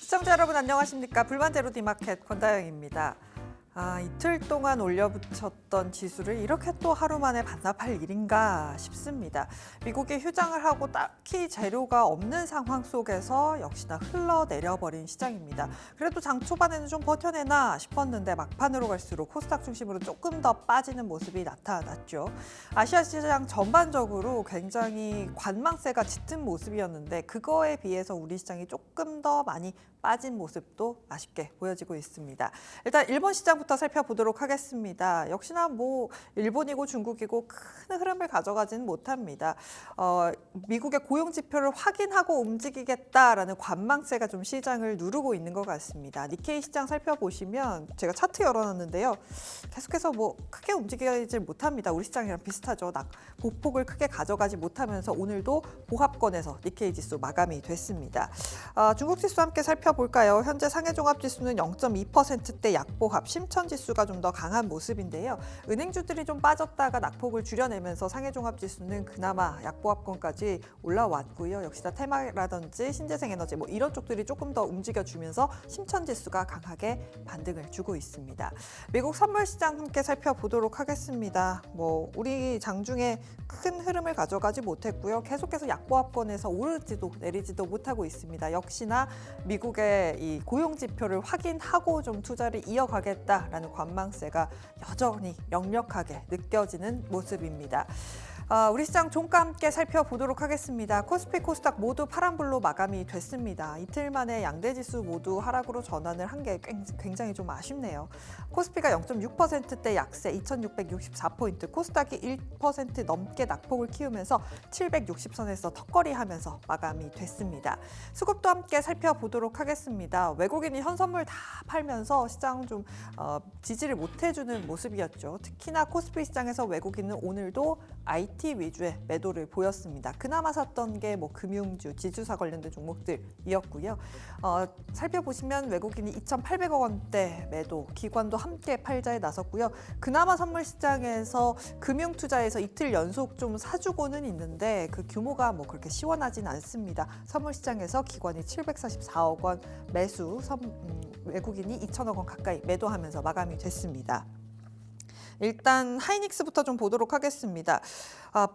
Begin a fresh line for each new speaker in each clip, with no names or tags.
시청자 여러분 안녕하십니까? 불만제로 디마켓 권다영입니다. 이틀 동안 올려붙였던 지수를 이렇게 또 하루 만에 반납할 일인가 싶습니다. 미국이 휴장을 하고 딱히 재료가 없는 상황 속에서 역시나 흘러내려버린 시장입니다. 그래도 장 초반에는 좀 버텨내나 싶었는데 막판으로 갈수록 코스닥 중심으로 조금 더 빠지는 모습이 나타났죠. 아시아 시장 전반적으로 굉장히 관망세가 짙은 모습이었는데 그거에 비해서 우리 시장이 조금 더 많이 빠진 모습도 아쉽게 보여지고 있습니다. 일단 일본 시장부터 살펴보도록 하겠습니다. 역시나 일본이고 중국이고 큰 흐름을 가져가지는 못합니다. 미국의 고용 지표를 확인하고 움직이겠다라는 관망세가 좀 시장을 누르고 있는 것 같습니다. 니케이 시장 살펴보시면 제가 차트 열어놨는데요. 계속해서 크게 움직이질 못합니다. 우리 시장이랑 비슷하죠. 보폭을 크게 가져가지 못하면서 오늘도 보합권에서 니케이 지수 마감이 됐습니다. 중국 지수 함께 살펴볼까요? 현재 상해 종합 지수는 0.2%대 약보합, 심천 지수가 좀 더 강한 모습인데요. 은행주들이 좀 빠졌다가 낙폭을 줄여내면서 상해 종합 지수는 그나마 약보합권까지 올라왔고요. 역시나 테마라든지 신재생에너지 이런 쪽들이 조금 더 움직여주면서 심천 지수가 강하게 반등을 주고 있습니다. 미국 선물 시장 함께 살펴보도록 하겠습니다. 우리 장중에 큰 흐름을 가져가지 못했고요. 계속해서 약보합권에서 오르지도 내리지도 못하고 있습니다. 역시나 미국의 이 고용 지표를 확인하고 좀 투자를 이어가겠다라는 관망세가 여전히 역력하게 느껴지는 모습입니다. 우리 시장 종가 함께 살펴보도록 하겠습니다. 코스피, 코스닥 모두 파란불로 마감이 됐습니다. 이틀 만에 양대지수 모두 하락으로 전환을 한 게 굉장히 좀 아쉽네요. 코스피가 0.6%대 약세 2664포인트, 코스닥이 1% 넘게 낙폭을 키우면서 760선에서 턱걸이하면서 마감이 됐습니다. 수급도 함께 살펴보도록 하겠습니다. 외국인이 현선물 다 팔면서 시장 좀 지지를 못해주는 모습이었죠. 특히나 코스피 시장에서 외국인은 오늘도 IT 위주의 매도를 보였습니다. 그나마 샀던 게 금융주, 지주사 관련된 종목들이었고요. 살펴보시면 외국인이 2,800억 원대 매도, 기관도 함께 팔자에 나섰고요. 그나마 선물 시장에서 금융 투자에서 이틀 연속 좀 사주고는 있는데 그 규모가 그렇게 시원하진 않습니다. 선물 시장에서 기관이 744억 원 매수, 외국인이 2,000억 원 가까이 매도하면서 마감이 됐습니다. 일단 하이닉스부터 좀 보도록 하겠습니다.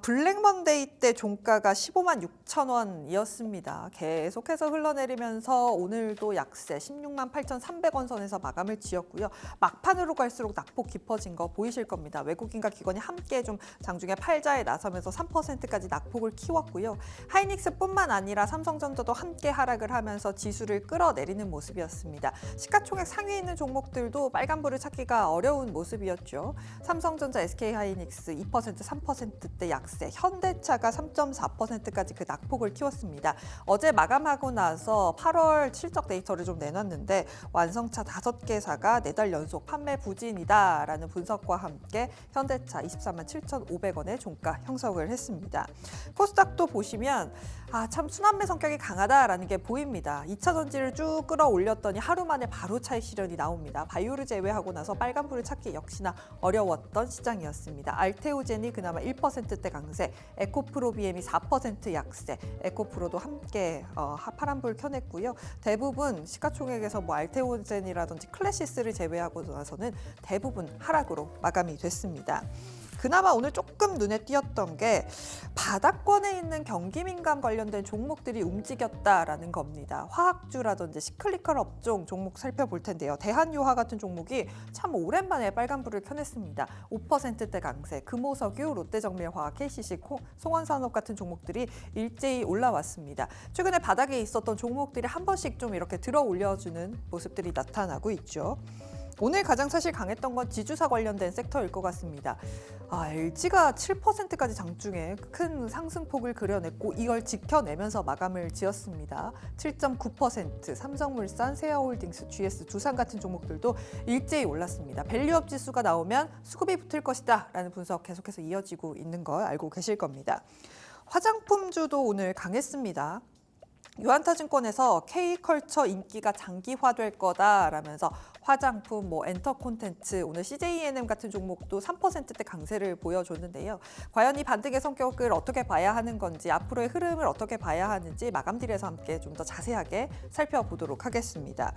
블랙 먼데이 때 종가가 15만 6천 원이었습니다. 계속해서 흘러내리면서 오늘도 약세 16만 8,300원 선에서 마감을 지었고요. 막판으로 갈수록 낙폭 깊어진 거 보이실 겁니다. 외국인과 기관이 함께 좀 장중에 팔자에 나서면서 3%까지 낙폭을 키웠고요. 하이닉스뿐만 아니라 삼성전자도 함께 하락을 하면서 지수를 끌어내리는 모습이었습니다. 시가총액 상위에 있는 종목들도 빨간불을 찾기가 어려운 모습이었죠. 삼성전자, SK하이닉스 2%, 3%대 약세, 현대차가 3.4%까지 그 낙폭을 키웠습니다. 어제 마감하고 나서 8월 실적 데이터를 좀 내놨는데 완성차 5개사가 4달 연속 판매 부진이다라는 분석과 함께 현대차 24만 7,500원의 종가 형성을 했습니다. 코스닥도 보시면 참 순환매 성격이 강하다라는 게 보입니다. 2차 전지를 쭉 끌어올렸더니 하루 만에 바로 차익 실현이 나옵니다. 바이오를 제외하고 나서 빨간불을 찾기 역시나 어려웠던 시장이었습니다. 알테오젠이 그나마 1%대 강세, 에코프로비엠이 4% 약세, 에코프로도 함께 파란불 켜냈고요. 대부분 시가총액에서 알테오젠이라든지 클래시스를 제외하고 나서는 대부분 하락으로 마감이 됐습니다. 그나마 오늘 조금 눈에 띄었던 게 바닥권에 있는 경기민감 관련된 종목들이 움직였다라는 겁니다. 화학주라든지 시클리컬 업종 종목 살펴볼 텐데요. 대한유화 같은 종목이 참 오랜만에 빨간불을 켜냈습니다. 5%대 강세, 금호석유, 롯데정밀화학, KCC, 송원산업 같은 종목들이 일제히 올라왔습니다. 최근에 바닥에 있었던 종목들이 한 번씩 좀 이렇게 들어 올려주는 모습들이 나타나고 있죠. 오늘 가장 사실 강했던 건 지주사 관련된 섹터일 것 같습니다. LG가 7%까지 장중에 큰 상승폭을 그려냈고 이걸 지켜내면서 마감을 지었습니다. 7.9%, 삼성물산, 세아홀딩스, GS, 두산 같은 종목들도 일제히 올랐습니다. 밸류업 지수가 나오면 수급이 붙을 것이다 라는 분석 계속해서 이어지고 있는 걸 알고 계실 겁니다. 화장품주도 오늘 강했습니다. 유한타증권에서 K컬처 인기가 장기화될 거다라면서 화장품, 엔터 콘텐츠, 오늘 CJENM 같은 종목도 3%대 강세를 보여줬는데요. 과연 이 반등의 성격을 어떻게 봐야 하는 건지, 앞으로의 흐름을 어떻게 봐야 하는지 마감딜에서 함께 좀 더 자세하게 살펴보도록 하겠습니다.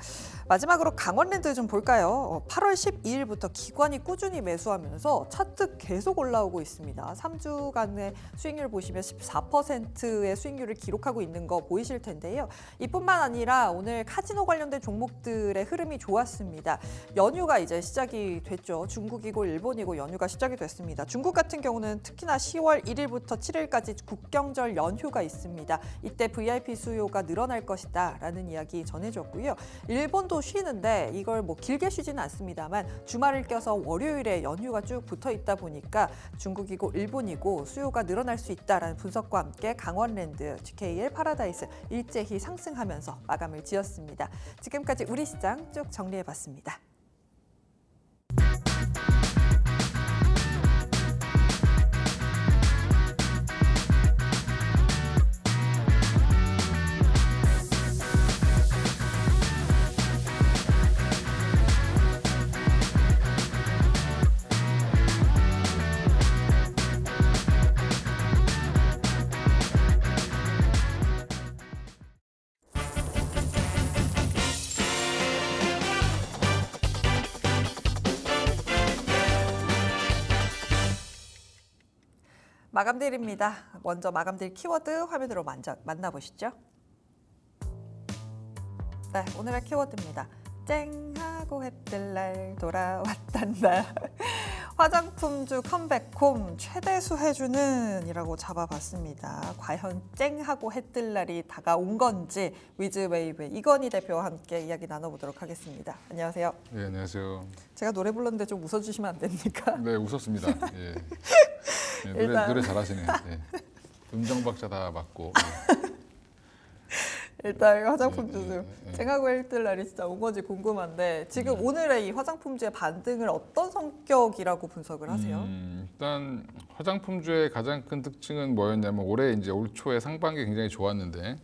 마지막으로 강원랜드 좀 볼까요? 8월 12일부터 기관이 꾸준히 매수하면서 차트 계속 올라오고 있습니다. 3주간의 수익률 보시면 14%의 수익률을 기록하고 있는 거 보이실 텐데요. 이뿐만 아니라 오늘 카지노 관련된 종목들의 흐름이 좋았습니다. 연휴가 이제 시작이 됐죠. 중국이고 일본이고 연휴가 시작이 됐습니다. 중국 같은 경우는 특히나 10월 1일부터 7일까지 국경절 연휴가 있습니다. 이때 VIP 수요가 늘어날 것이다 라는 이야기 전해줬고요. 일본도 쉬는데 이걸 길게 쉬지는 않습니다만 주말을 껴서 월요일에 연휴가 쭉 붙어 있다 보니까 중국이고 일본이고 수요가 늘어날 수 있다라는 분석과 함께 강원랜드, GKL, 파라다이스 일제히 상승하면서 마감을 지었습니다. 지금까지 우리 시장 쭉 정리해봤습니다. 마감딜입니다. 먼저 마감딜 키워드 화면으로 만나보시죠. 네, 오늘의 키워드입니다. 쨍하고 해뜰 날 돌아왔단다. 화장품주 컴백홈 최대수 해주는 이라고 잡아봤습니다. 과연 쨍하고 해뜰 날이 다가온 건지 위즈웨이브의 이건희 대표와 함께 이야기 나눠보도록 하겠습니다. 안녕하세요.
네, 안녕하세요.
제가 노래 불렀는데 좀 웃어주시면 안 됩니까?
네, 웃었습니다. 예. 네, 노래 잘하시네. 네. 음정박자 다 맞고. 네.
일단 화장품주 쨍하고 해뜰 날이 진짜 온 건지 궁금한데 지금 오늘의 이 화장품주의 반등을 어떤 성격이라고 분석을 하세요?
일단 화장품주의 가장 큰 특징은 뭐였냐면 올해 이제 올 초에 상반기 굉장히 좋았는데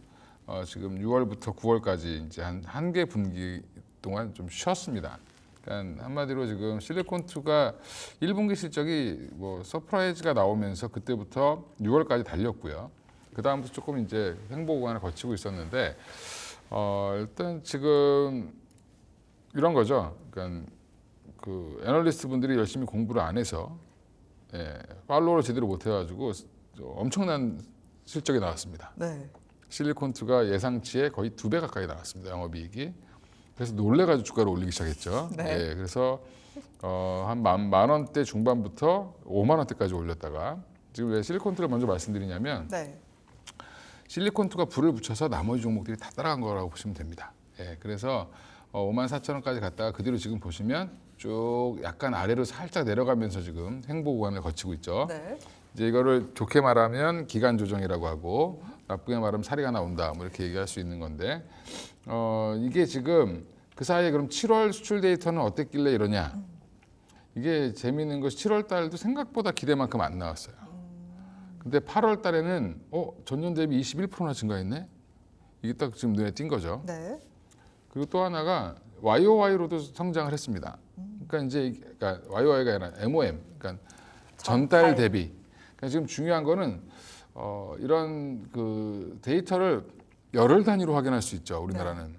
지금 6월부터 9월까지 이제 한 개 분기 동안 좀 쉬었습니다. 그러니까 한마디로 지금 실리콘2가 1분기 실적이 서프라이즈가 나오면서 그때부터 6월까지 달렸고요. 그 다음부터 조금 이제 횡보 구간을 거치고 있었는데 일단 지금 이런 거죠. 그러니까 그 애널리스트 분들이 열심히 공부를 안 해서 팔로우를 제대로 못 해가지고 엄청난 실적이 나왔습니다.
네.
실리콘2가 예상치에 거의 2배 가까이 나왔습니다. 영업이익이. 그래서 놀래가지고 주가를 올리기 시작했죠.
네.
그래서 한 만 원대 중반부터 5만 원대까지 올렸다가 지금 왜 실리콘2를 먼저 말씀드리냐면
네.
실리콘2가 불을 붙여서 나머지 종목들이 다 따라간 거라고 보시면 됩니다. 그래서 5만 4천 원까지 갔다가 그 뒤로 지금 보시면 쭉 약간 아래로 살짝 내려가면서 지금 횡보 구간을 거치고 있죠.
네.
이제 이거를 좋게 말하면 기간 조정이라고 하고 나쁘게 말하면 사리가 나온다 뭐 이렇게 얘기할 수 있는 건데 이게 지금 그 사이에 그럼 7월 수출 데이터는 어땠길래 이러냐? 이게 재미있는 것이 7월 달도 생각보다 기대만큼 안 나왔어요. 근데 8월 달에는 전년 대비 21%나 증가했네? 이게 딱 지금 눈에 띈 거죠.
네.
그리고 또 하나가 YOY로도 성장을 했습니다. 그러니까 YOY가 아니라 MOM, 그러니까 전달 대비. 그러니까 지금 중요한 거는 이런 그 데이터를 열흘 단위로 확인할 수 있죠. 우리나라는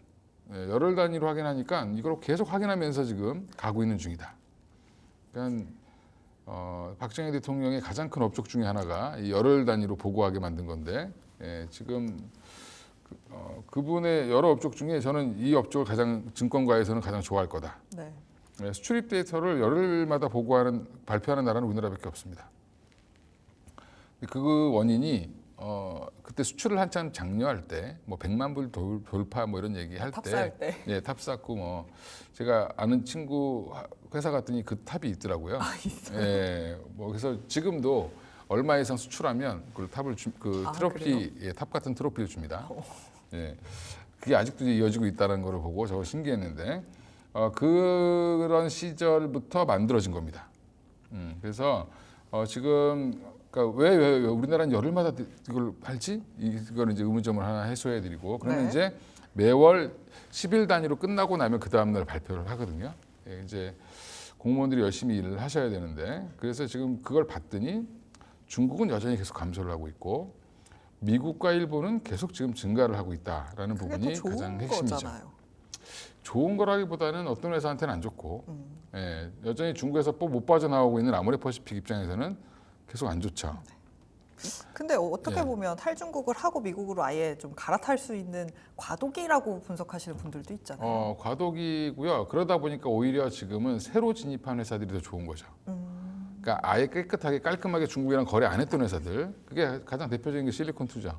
열흘 단위로 확인하니까 이걸 계속 확인하면서 지금 가고 있는 중이다. 그러니까 박정희 대통령의 가장 큰 업적 중에 하나가 이 열흘 단위로 보고하게 만든 건데 지금 그분의 여러 업적 중에 저는 이 업적을 가장 증권가에서는 가장 좋아할 거다.
네.
수출입 데이터를 열흘마다 발표하는 나라는 우리나라밖에 없습니다. 그 원인이 그때 수출을 한참 장려할 때 100만 불 돌파 이런 얘기 할 때
탑사할 때.
탑 쌓고 제가 아는 친구 회사 갔더니 그 탑이 있더라고요.
있어요?
그래서 지금도 얼마 이상 수출하면 그 탑을 트로피 탑 같은 트로피를 줍니다. 그게 아직도 이어지고 있다는 걸 보고 저 신기했는데 그런 시절부터 만들어진 겁니다. 그래서 지금 그러니까 왜 우리나라는 열흘마다 이걸 팔지? 이걸 이제 의문점을 하나 해소해드리고 그러면
네.
이제 매월 10일 단위로 끝나고 나면 그 다음 날 발표를 하거든요. 예, 이제 공무원들이 열심히 일을 하셔야 되는데 그래서 지금 그걸 봤더니 중국은 여전히 계속 감소를 하고 있고 미국과 일본은 계속 지금 증가를 하고 있다라는
그게
부분이
더 좋은
가장 핵심이죠.
거잖아요.
좋은 거라기보다는 어떤 회사한테는 안 좋고 예, 여전히 중국에서 못 빠져나오고 있는 아모레퍼시픽 입장에서는 계속 안 좋죠.
근데 어떻게
예.
보면 탈중국을 하고 미국으로 아예 좀 갈아탈 수 있는 과도기라고 분석하시는 분들도 있잖아요.
과도기고요. 그러다 보니까 오히려 지금은 새로 진입한 회사들이 더 좋은 거죠. 그러니까 아예 깨끗하게 깔끔하게 중국이랑 거래 안 했던 회사들 그게 가장 대표적인 게 실리콘2죠.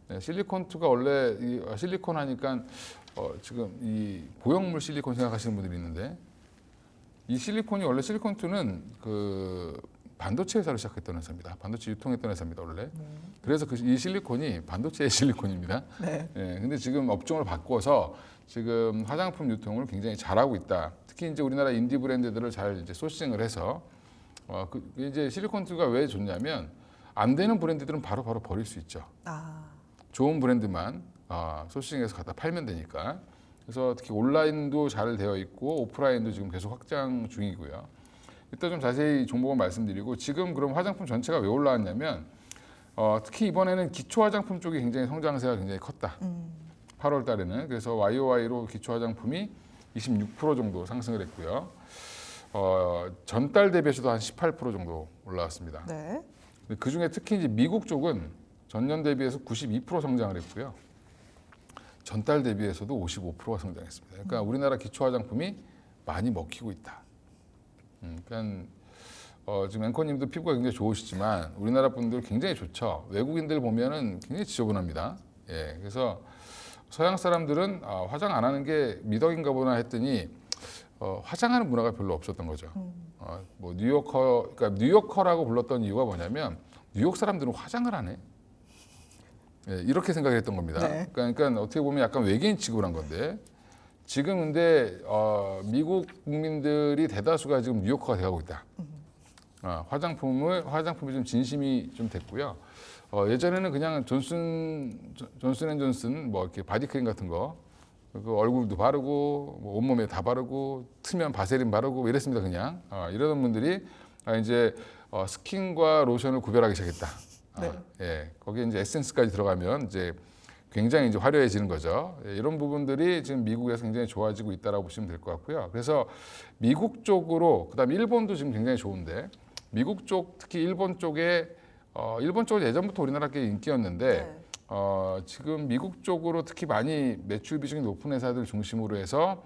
네, 실리콘2가 원래 실리콘 하니까 지금 이 보형물 실리콘 생각하시는 분들이 있는데 이 실리콘이 원래 실리콘2는 그 반도체 회사로 시작했던 회사입니다. 반도체 유통했던 회사입니다 원래. 그래서 이 실리콘이 반도체의 실리콘입니다.
네.
예, 근데 지금 업종을 바꿔서 지금 화장품 유통을 굉장히 잘하고 있다. 특히 이제 우리나라 인디 브랜드들을 잘 이제 소싱을 해서 이제 실리콘2가 왜 좋냐면 안 되는 브랜드들은 바로바로 버릴 수 있죠.
아,
좋은 브랜드만 소싱해서 갖다 팔면 되니까. 그래서 특히 온라인도 잘 되어 있고 오프라인도 지금 계속 확장 중이고요. 이따 좀 자세히 정보를 말씀드리고 지금 그럼 화장품 전체가 왜 올라왔냐면 특히 이번에는 기초 화장품 쪽이 굉장히 성장세가 굉장히 컸다. 8월 달에는 그래서 YOY로 기초 화장품이 26% 정도 상승을 했고요. 전달 대비해서도 한 18% 정도 올라왔습니다.
네.
그 중에 특히 이제 미국 쪽은 전년 대비해서 92% 성장을 했고요. 전달 대비해서도 55%가 성장했습니다. 그러니까 우리나라 기초 화장품이 많이 먹히고 있다. 그러니까 지금 앵커님도 피부가 굉장히 좋으시지만 우리나라 분들 굉장히 좋죠. 외국인들 보면은 굉장히 지저분합니다. 예, 그래서 서양 사람들은 화장 안 하는 게 미덕인가 보나 했더니 화장하는 문화가 별로 없었던 거죠. 뭐 그러니까 뉴요커라고 불렀던 이유가 뭐냐면 뉴욕 사람들은 화장을 안 해. 예, 이렇게 생각했던 겁니다.
네.
그러니까 어떻게 보면 약간 외계인 취급을 한 건데 지금 근데 미국 국민들이 대다수가 지금 뉴요커가 돼가고 있다. 화장품이 좀 진심이 좀 됐고요. 예전에는 그냥 존슨앤존슨 뭐 이렇게 바디크림 같은 거, 그 얼굴도 바르고 뭐 온몸에 다 바르고 트면 바세린 바르고 뭐 이랬습니다 그냥. 이러던 분들이 이제 스킨과 로션을 구별하기 시작했다.
네.
예, 거기에 이제 에센스까지 들어가면 이제 굉장히 이제 화려해지는 거죠. 예, 이런 부분들이 지금 미국에서 굉장히 좋아지고 있다라고 보시면 될 것 같고요. 그래서 미국 쪽으로 그다음에 일본도 지금 굉장히 좋은데 미국 쪽 특히 일본 쪽에 일본 쪽은 예전부터 우리나라께 인기였는데
네.
지금 미국 쪽으로 특히 많이 매출 비중이 높은 회사들 중심으로 해서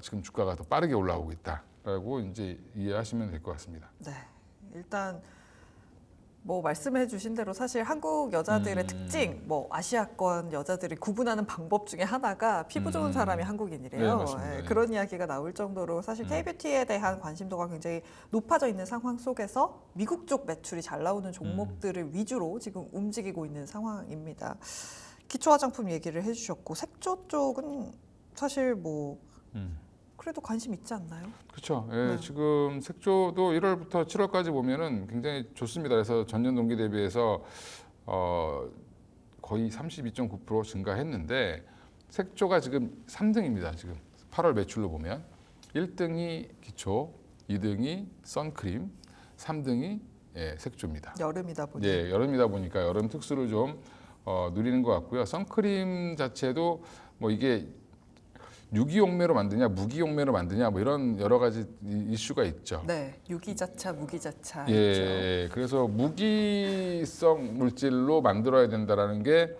지금 주가가 더 빠르게 올라오고 있다라고 이제 이해하시면 될 것 같습니다.
네. 일단 뭐 말씀해 주신 대로 사실 한국 여자들의 특징, 뭐 아시아권 여자들이 구분하는 방법 중에 하나가 피부 좋은 사람이 한국인이래요.
네, 맞습니다.
예, 그런 이야기가 나올 정도로 사실 K뷰티에 대한 관심도가 굉장히 높아져 있는 상황 속에서 미국 쪽 매출이 잘 나오는 종목들을 위주로 지금 움직이고 있는 상황입니다. 기초 화장품 얘기를 해주셨고 색조 쪽은 사실 뭐 그래도 관심 있지 않나요?
그렇죠. 예,
네.
지금 색조도 1월부터 7월까지 보면은 굉장히 좋습니다. 그래서 전년 동기 대비해서 거의 32.9% 증가했는데 색조가 지금 3등입니다. 지금 8월 매출로 보면 1등이 기초, 2등이 선크림, 3등이 색조입니다.
여름이다 보니.
예, 여름이다 보니까 여름 특수를 좀 누리는 것 같고요. 선크림 자체도 뭐 이게 유기용매로 만드냐 무기용매로 만드냐 뭐 이런 여러 가지 이슈가 있죠.
네, 유기자차, 무기자차 있죠.
예, 그래서 무기성 물질로 만들어야 된다라는 게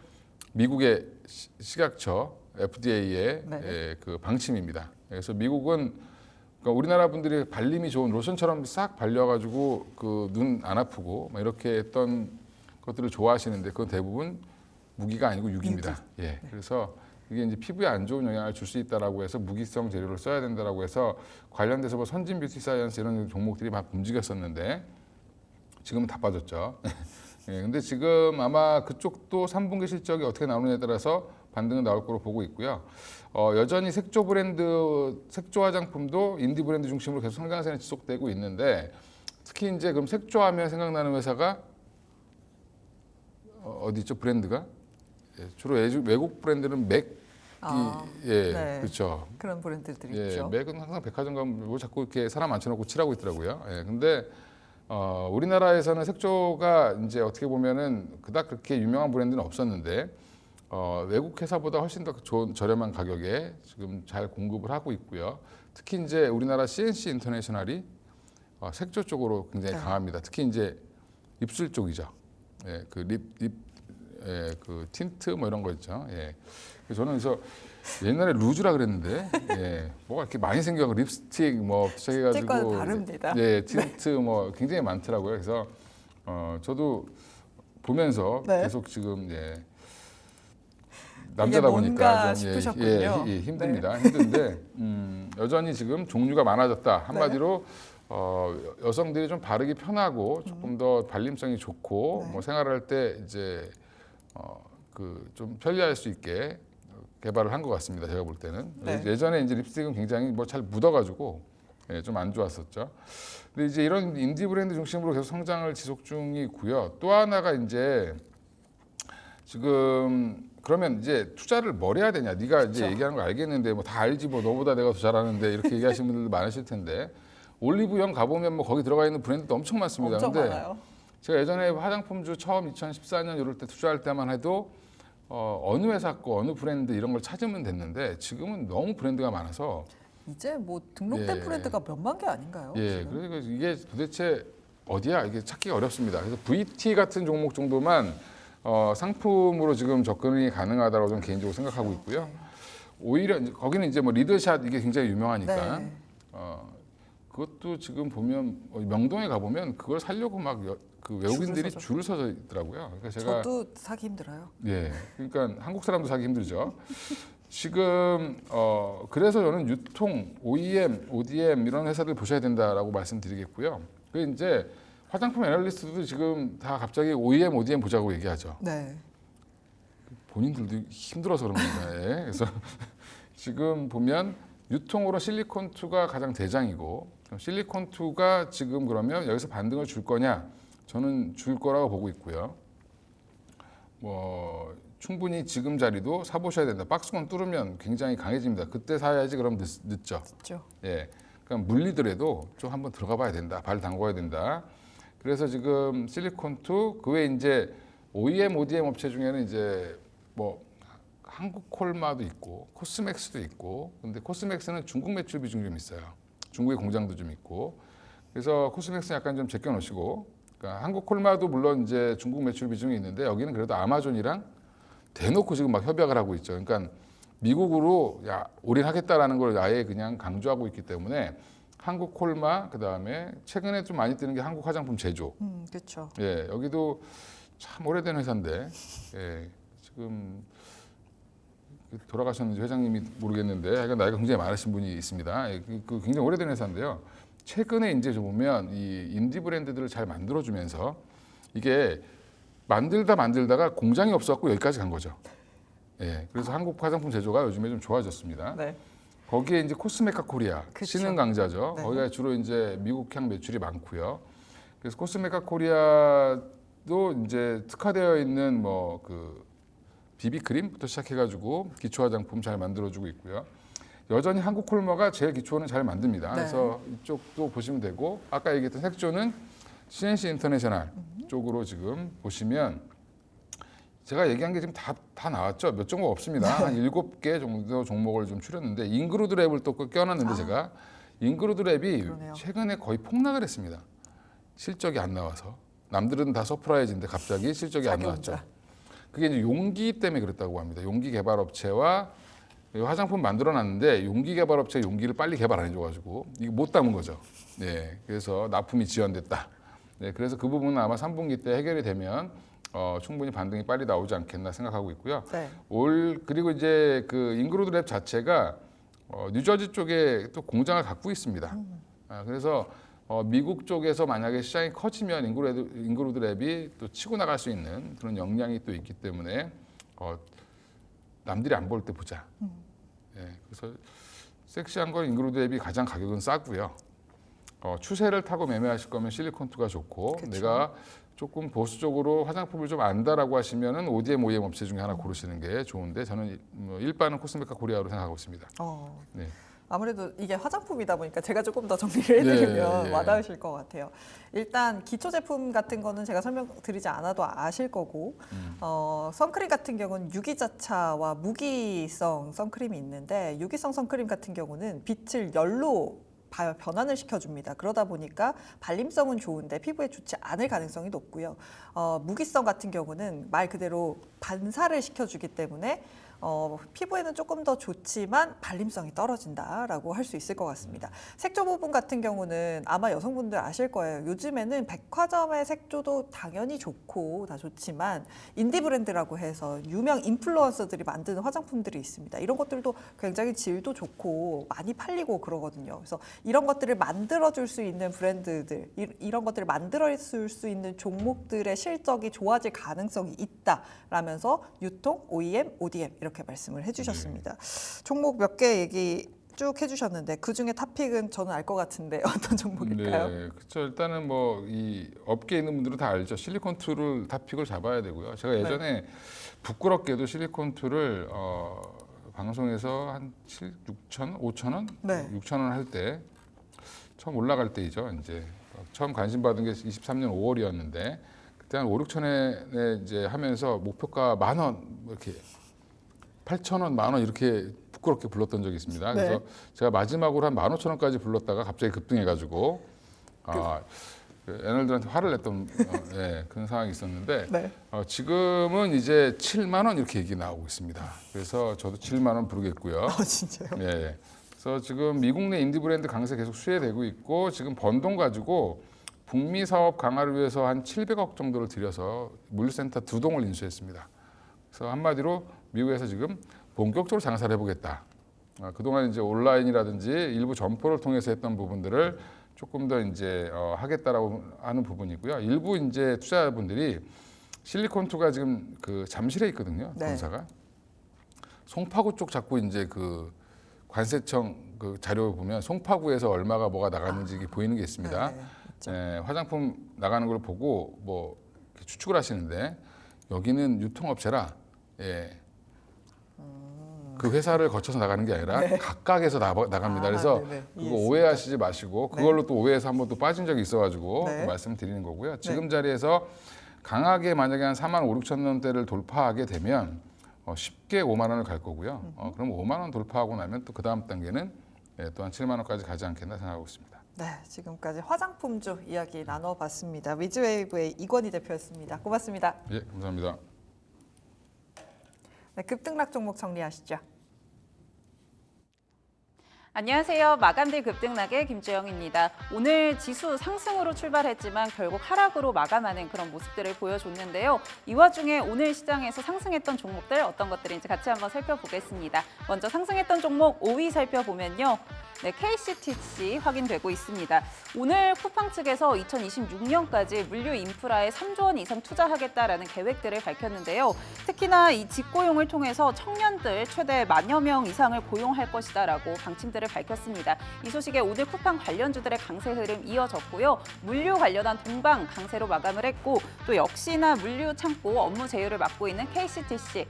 미국의 식약처 FDA의
네.
그 방침입니다. 그래서 미국은 그러니까 우리나라 분들이 발림이 좋은 로션처럼 싹 발려가지고 그 눈 안 아프고 막 이렇게 했던 것들을 좋아하시는데 그건 대부분 무기가 아니고 유기입니다. 예, 그래서 이게 이제 피부에 안 좋은 영향을 줄 수 있다라고 해서 무기성 재료를 써야 된다라고 해서 관련돼서 뭐 선진 뷰티 사이언스 이런 종목들이 막 움직였었는데 지금은 다 빠졌죠. 예, 근데 지금 아마 그쪽도 3분기 실적이 어떻게 나오느냐에 따라서 반등은 나올 거로 보고 있고요. 여전히 색조 브랜드, 색조 화장품도 인디 브랜드 중심으로 계속 성장세는 지속되고 있는데 특히 이제 그럼 색조하면 생각나는 회사가 어디 있죠 브랜드가? 예, 주로 외국 브랜드는 맥이 예,
네.
그렇죠.
그런 브랜드들이
예,
있죠.
맥은 항상 백화점 가면 뭐 자꾸 이렇게 사람 앉혀놓고 칠하고 있더라고요. 예, 근데 우리나라에서는 색조가 이제 어떻게 보면은 그닥 그렇게 유명한 브랜드는 없었는데 외국 회사보다 훨씬 더 좋은 저렴한 가격에 지금 잘 공급을 하고 있고요. 특히 이제 우리나라 CNC 인터내셔널이 색조 쪽으로 굉장히
네.
강합니다. 특히 이제 입술 쪽이죠. 예, 그 예, 그 틴트 뭐 이런 거 있죠. 예. 그래서 저는 옛날에 루즈라 그랬는데, 예, 뭐가 이렇게 많이 생겨 립스틱 뭐
실제과는
시작해가지고,
다릅니다.
예, 틴트 뭐 굉장히 많더라고요. 그래서 저도 보면서
네.
계속 지금 예. 남자다
뭔가
보니까
싶으셨군요.
예, 힘듭니다. 힘든데 여전히 지금 종류가 많아졌다. 한마디로 여성들이 좀 바르기 편하고 조금 더 발림성이 좋고
네.
뭐 생활할 때 이제 그 좀 편리할 수 있게 개발을 한 것 같습니다. 제가 볼 때는
네.
예전에 이제 립스틱은 굉장히 뭐 잘 묻어가지고 예, 좀 안 좋았었죠. 근데 이제 이런 인디 브랜드 중심으로 계속 성장을 지속 중이고요. 또 하나가 이제 지금 그러면 이제 투자를 뭘 해야 되냐? 네가 이제
그렇죠.
얘기하는 거 알겠는데 뭐 다 알지 뭐 너보다 내가 더 잘하는데 이렇게 얘기하시는 분들도 많으실 텐데 올리브영 가보면 뭐 거기 들어가 있는 브랜드도 엄청 많습니다.
엄청
근데
많아요.
제가 예전에 화장품주 처음 2014년 이럴 때 투자할 때만 해도 어느 회사 거 어느 브랜드 이런 걸 찾으면 됐는데 지금은 너무 브랜드가 많아서
이제 뭐 등록된
예.
브랜드가 몇만 개 아닌가요?
예,
지금?
그래서 이게 도대체 어디야? 이게 찾기가 어렵습니다. 그래서 VT 같은 종목 정도만 상품으로 지금 접근이 가능하다고 저는 개인적으로 생각하고 있고요. 오히려 거기는 이제 뭐 리더샷 이게 굉장히 유명하니까
네.
그것도 지금 보면 명동에 가 보면 그걸 사려고 막 그 외국인들이
서죠.
줄을 서져 있더라고요. 그러니까 제가
저도 사기 힘들어요.
예, 그러니까 한국 사람도 사기 힘들죠. 지금 그래서 저는 유통, OEM, ODM 이런 회사들 보셔야 된다라고 말씀드리겠고요. 그 이제 화장품 애널리스트도 지금 다 갑자기 OEM, ODM 보자고 얘기하죠.
네.
본인들도 힘들어서 그런 겁니다. 예. 그래서 지금 보면 유통으로 실리콘2가 가장 대장이고 그럼 실리콘2가 지금 그러면 여기서 반등을 줄 거냐? 저는 줄 거라고 보고 있고요. 뭐 충분히 지금 자리도 사보셔야 된다. 박스권 뚫으면 굉장히 강해집니다. 그때 사야지 그럼 늦죠.
그렇죠.
예, 그러니까 물리더라도 좀 한번 들어가 봐야 된다. 발 담궈야 된다. 그래서 지금 실리콘2 그 외에 이제 OEM, ODM 업체 중에는 이제 뭐 한국콜마도 있고 코스맥스도 있고 근데 코스맥스는 중국 매출 비중이 좀 있어요. 중국의 공장도 좀 있고 그래서 코스맥스는 약간 좀 제껴 놓으시고 그러니까 한국콜마도 물론 이제 중국 매출 비중이 있는데 여기는 그래도 아마존이랑 대놓고 지금 막 협약을 하고 있죠. 그러니까 미국으로 올인하겠다라는 걸 아예 그냥 강조하고 있기 때문에 한국 콜마 그다음에 최근에 좀 많이 뜨는 게 한국 화장품 제조.
그렇죠.
예, 여기도 참 오래된 회사인데 예, 지금 돌아가셨는지 회장님이 모르겠는데 하여간 나이가 굉장히 많으신 분이 있습니다. 예, 그 굉장히 오래된 회사인데요. 최근에 이제 좀 보면 이 인디 브랜드들을 잘 만들어주면서 이게 만들다가 공장이 없어갖고 여기까지 간 거죠. 예, 그래서 한국 화장품 제조가 요즘에 좀 좋아졌습니다.
네.
거기에 이제 코스메카 코리아,
그쵸.
신흥 강자죠.
네.
거기가 주로 이제 미국향 매출이 많고요. 그래서 코스메카 코리아도 이제 특화되어 있는 뭐 그 비비크림부터 시작해가지고 기초 화장품 잘 만들어주고 있고요. 여전히 한국 콜마가 제일 기초는 잘 만듭니다.
네.
그래서 이쪽도 보시면 되고 아까 얘기했던 색조는 CNC 인터내셔널 쪽으로 지금 보시면 제가 얘기한 게 지금 다 나왔죠. 몇 종목 없습니다. 한 7개 정도 종목을 좀 추렸는데 인그루드 랩을 또 껴놨는데 제가 인그루드 랩이
그러네요.
최근에 거의 폭락을 했습니다. 실적이 안 나와서 남들은 다 서프라이즈인데 갑자기 실적이 안
자기
나왔죠.
혼자.
그게 이제 용기 때문에 그랬다고 합니다. 용기 개발 업체와 화장품 만들어놨는데 용기 개발 업체 용기를 빨리 개발 안 해줘가지고 이게 못 담은 거죠. 네, 그래서 납품이 지연됐다. 네, 그래서 그 부분은 아마 3분기 때 해결이 되면 충분히 반등이 빨리 나오지 않겠나 생각하고 있고요.
네.
그리고 이제 그 인그루드 랩 자체가 뉴저지 쪽에 또 공장을 갖고 있습니다. 그래서 미국 쪽에서 만약에 시장이 커지면 인그루드 랩이 또 치고 나갈 수 있는 그런 역량이 또 있기 때문에 남들이 안 볼 때 보자. 예, 그래서 섹시한 건 인그루드 랩이 가장 가격은 싸고요. 추세를 타고 매매하실 거면 실리콘2가 좋고
그쵸.
내가 조금 보수적으로 화장품을 좀 안다라고 하시면은 ODM, OEM 업체 중에 하나 고르시는 게 좋은데 저는 일반은 코스메카 코리아로 생각하고 있습니다. 네.
아무래도 이게 화장품이다 보니까 제가 조금 더 정리를 해드리면
예.
와닿으실 것 같아요. 일단 기초 제품 같은 거는 제가 설명드리지 않아도 아실 거고 선크림 같은 경우는 유기자차와 무기성 선크림이 있는데 유기성 선크림 같은 경우는 빛을 열로 변환을 시켜줍니다. 그러다 보니까 발림성은 좋은데 피부에 좋지 않을 가능성이 높고요. 무기성 같은 경우는 말 그대로 반사를 시켜주기 때문에 피부에는 조금 더 좋지만 발림성이 떨어진다라고 할 수 있을 것 같습니다. 색조 부분 같은 경우는 아마 여성분들 아실 거예요. 요즘에는 백화점의 색조도 당연히 좋고 다 좋지만 인디 브랜드라고 해서 유명 인플루언서들이 만드는 화장품들이 있습니다. 이런 것들도 굉장히 질도 좋고 많이 팔리고 그러거든요. 그래서 이런 것들을 만들어줄 수 있는 브랜드들, 이런 것들을 만들어줄 수 있는 종목들의 실적이 좋아질 가능성이 있다라면서 유통, OEM, ODM 이렇게 말씀을 해주셨습니다. 종목 몇 개 얘기 쭉 해주셨는데 그 중에 탑픽은 저는 알 것 같은데 어떤 종목일까요?
네, 그렇죠. 일단은 뭐 이 업계에 있는 분들은 다 알죠. 실리콘2를 탑픽을 잡아야 되고요. 제가 예전에 부끄럽게도 실리콘2를 방송에서 한 6천, 5천 원,
네.
6천 원 할 때 처음 올라갈 때이죠. 이제 처음 관심 받은 게 23년 5월이었는데 그때 한 5, 6천에 이제 하면서 목표가 10,000원 이렇게 8,000원, 10,000원 이렇게 부끄럽게 불렀던 적이 있습니다.
네.
그래서 제가 마지막으로 한 15,000원까지 불렀다가 갑자기 급등해가지고 애널들한테 화를 냈던 그런 상황이 있었는데
네.
지금은 이제 7만 원 이렇게 얘기 나오고 있습니다. 그래서 저도 7만 원 부르겠고요.
진짜요?
네. 그래서 지금 미국 내 인디 브랜드 강세 계속 수혜되고 있고 지금 번 돈 가지고 북미 사업 강화를 위해서 한 700억 정도를 들여서 물류센터 2동을 인수했습니다. 그래서 한마디로 미국에서 지금 본격적으로 장사를 해보겠다. 그동안 이제 온라인이라든지 일부 점포를 통해서 했던 부분들을 조금 더 이제 하겠다라고 하는 부분이고요. 일부 이제 투자자분들이 실리콘2가 지금 그 잠실에 있거든요.
네.
본사가 송파구 쪽 자꾸 이제 그 관세청 그 자료 보면 송파구에서 얼마가 뭐가 나갔는지 이게 보이는 게 있습니다.
네, 있죠.
화장품 나가는 걸 보고 뭐 이렇게 추측을 하시는데 여기는 유통업체라 그 회사를 거쳐서 나가는 게 아니라 각각에서 나갑니다. 그래서
네네.
그거
이해했습니다.
오해하시지 마시고 그걸로 또 오해해서 한번 또 빠진 적이 있어가지고
네.
말씀드리는 거고요. 지금 자리에서 강하게 만약에 한 4만 5, 6천 원대를 돌파하게 되면 쉽게 5만 원을 갈 거고요. 그럼 5만 원 돌파하고 나면 또 그 다음 단계는 또 한 7만 원까지 가지 않겠나 생각하고 있습니다.
네, 지금까지 화장품주 이야기 나눠봤습니다. 위즈웨이브의 이권희 대표였습니다. 고맙습니다.
예, 감사합니다.
네, 급등락 종목 정리하시죠.
안녕하세요. 마감딜 급등락의 김주영입니다. 오늘 지수 상승으로 출발했지만 결국 하락으로 마감하는 그런 모습들을 보여줬는데요. 이 와중에 오늘 시장에서 상승했던 종목들 어떤 것들인지 같이 한번 살펴보겠습니다. 먼저 상승했던 종목 5위 살펴보면요. 네, KCTC 확인되고 있습니다. 오늘 쿠팡 측에서 2026년까지 물류 인프라에 3조 원 이상 투자하겠다라는 계획들을 밝혔는데요. 특히나 이 직고용을 통해서 청년들 최대 10,000여 명 이상을 고용할 것이다라고 방침들을 밝혔습니다. 이 소식에 오늘 쿠팡 관련주들의 강세 흐름 이어졌고요. 물류 관련한 동방 강세로 마감을 했고 또 역시나 물류 창고 업무 제휴를 맡고 있는 KCTC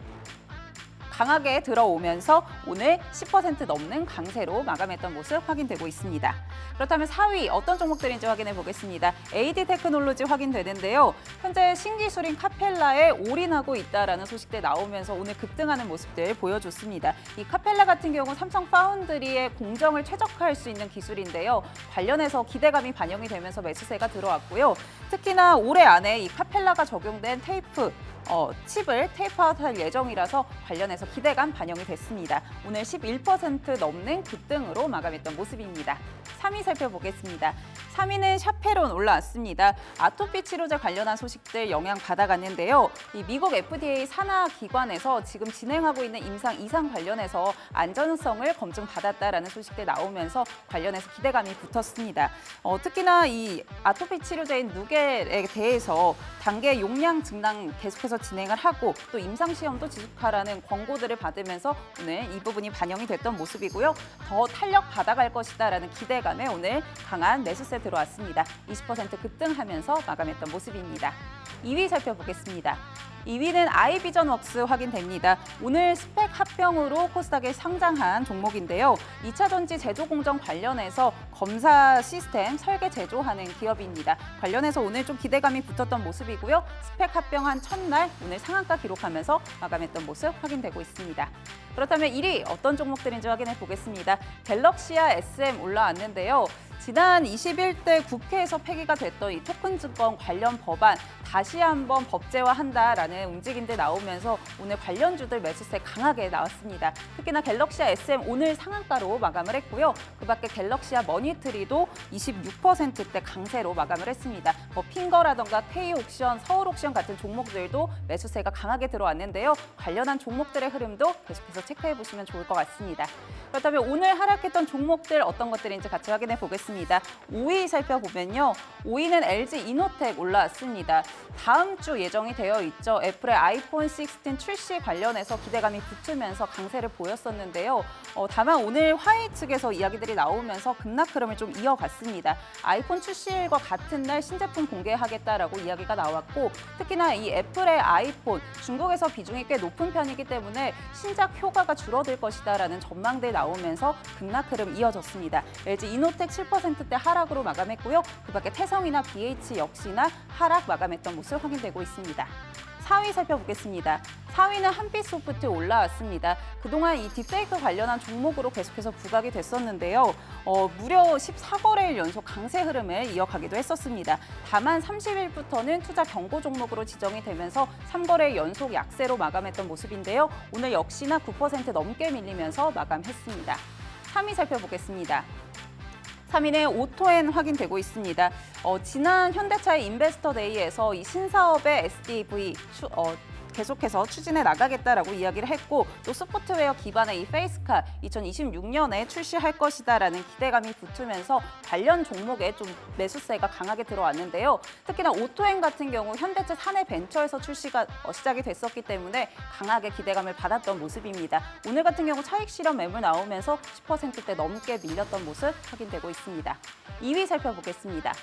강하게 들어오면서 오늘 10% 넘는 강세로 마감했던 모습 확인되고 있습니다. 그렇다면 4위 어떤 종목들인지 확인해 보겠습니다. AD 테크놀로지 확인되는데요. 현재 신기술인 카펠라에 올인하고 있다라는 소식들 나오면서 오늘 급등하는 모습들 보여줬습니다. 이 카펠라 같은 경우 삼성 파운드리의 공정을 최적화할 수 있는 기술인데요. 관련해서 기대감이 반영이 되면서 매수세가 들어왔고요. 특히나 올해 안에 이 카펠라가 적용된 테이프 칩을 테이프아웃할 예정이라서 관련해서 기대감 반영이 됐습니다. 오늘 11% 넘는 급등으로 마감했던 모습입니다. 3위 살펴보겠습니다. 3위는 샤페론 올라왔습니다. 아토피 치료제 관련한 소식들 영향 받아갔는데요. 이 미국 FDA 산하 기관에서 지금 진행하고 있는 임상 이상 관련해서 안전성을 검증받았다라는 소식들 나오면서 관련해서 기대감이 붙었습니다. 특히나 이 아토피 치료제인 누겔에 대해서 단계 용량 증강 계속해서 계속해서 진행을 하고 또 임상시험도 지속하라는 권고들을 받으면서 오늘 이 부분이 반영이 됐던 모습이고요. 더 탄력 받아갈 것이다라는 기대감에 오늘 강한 매수세 들어왔습니다. 20% 급등하면서 마감했던 모습입니다. 2위 살펴보겠습니다. 2위는 아이비전웍스 확인됩니다. 오늘 스펙 합병으로 코스닥에 상장한 종목인데요. 2차 전지 제조 공정 관련해서 검사 시스템 설계 제조하는 기업입니다. 관련해서 오늘 좀 기대감이 붙었던 모습이고요. 스펙 합병한 첫날 오늘 상한가 기록하면서 마감했던 모습 확인되고 있습니다. 그렇다면 1위 어떤 종목들인지 확인해 보겠습니다. 갤럭시아 SM 올라왔는데요. 지난 21대 국회에서 폐기가 됐던 이 토큰 증권 관련 법안 다시 한번 법제화한다라는 움직임들 나오면서 오늘 관련주들 매수세 강하게 나왔습니다. 특히나 갤럭시아 SM 오늘 상한가로 마감을 했고요. 그밖에 갤럭시아 머니트리도 26%대 강세로 마감을 했습니다. 핑거라던가 K옥션, 서울옥션 같은 종목들도 매수세가 강하게 들어왔는데요. 관련한 종목들의 흐름도 계속해서 체크해 보시면 좋을 것 같습니다. 그렇다면 오늘 하락했던 종목들 어떤 것들인지 같이 확인해 보겠습니다. 5위 살펴보면요. 5위는 LG 이노텍 올라왔습니다. 다음 주 예정이 되어 있죠. 애플의 아이폰 16 출시 관련해서 기대감이 붙으면서 강세를 보였었는데요. 다만 오늘 화웨이 측에서 이야기들이 나오면서 급락 흐름을 좀 이어갔습니다. 아이폰 출시일과 같은 날 신제품 공개하겠다라고 이야기가 나왔고 특히나 이 애플의 아이폰 중국에서 비중이 꽤 높은 편이기 때문에 신작 효과가 줄어들 것이다라는 전망들 나오면서 급락 흐름 이어졌습니다. LG 이노텍 7%대 하락으로 마감했고요. 그밖에 태성이나 BH 역시나 하락 마감했던 모습 확인되고 있습니다. 4위 살펴보겠습니다. 4위는 한빛소프트 올라왔습니다. 그동안 이 딥페이크 관련한 종목으로 계속해서 부각이 됐었는데요. 무려 14거래일 연속 강세 흐름을 이어가기도 했었습니다. 다만 30일부터는 투자 경고 종목으로 지정이 되면서 3거래일 연속 약세로 마감했던 모습인데요. 오늘 역시나 9% 넘게 밀리면서 마감했습니다. 3위 살펴보겠습니다. 3위는 오토엔 확인되고 있습니다. 지난 현대차의 인베스터 데이에서 이 신사업의 SDV 계속해서 추진해 나가겠다라고 이야기를 했고 또 소프트웨어 기반의 이 페이스카 2026년에 출시할 것이다라는 기대감이 붙으면서 관련 종목에 좀 매수세가 강하게 들어왔는데요. 특히나 오토엔 같은 경우 현대차 사내 벤처에서 출시가 시작이 됐었기 때문에 강하게 기대감을 받았던 모습입니다. 오늘 같은 경우 차익 실현 매물 나오면서 10%대 넘게 밀렸던 모습 확인되고 있습니다. 2위 살펴보겠습니다.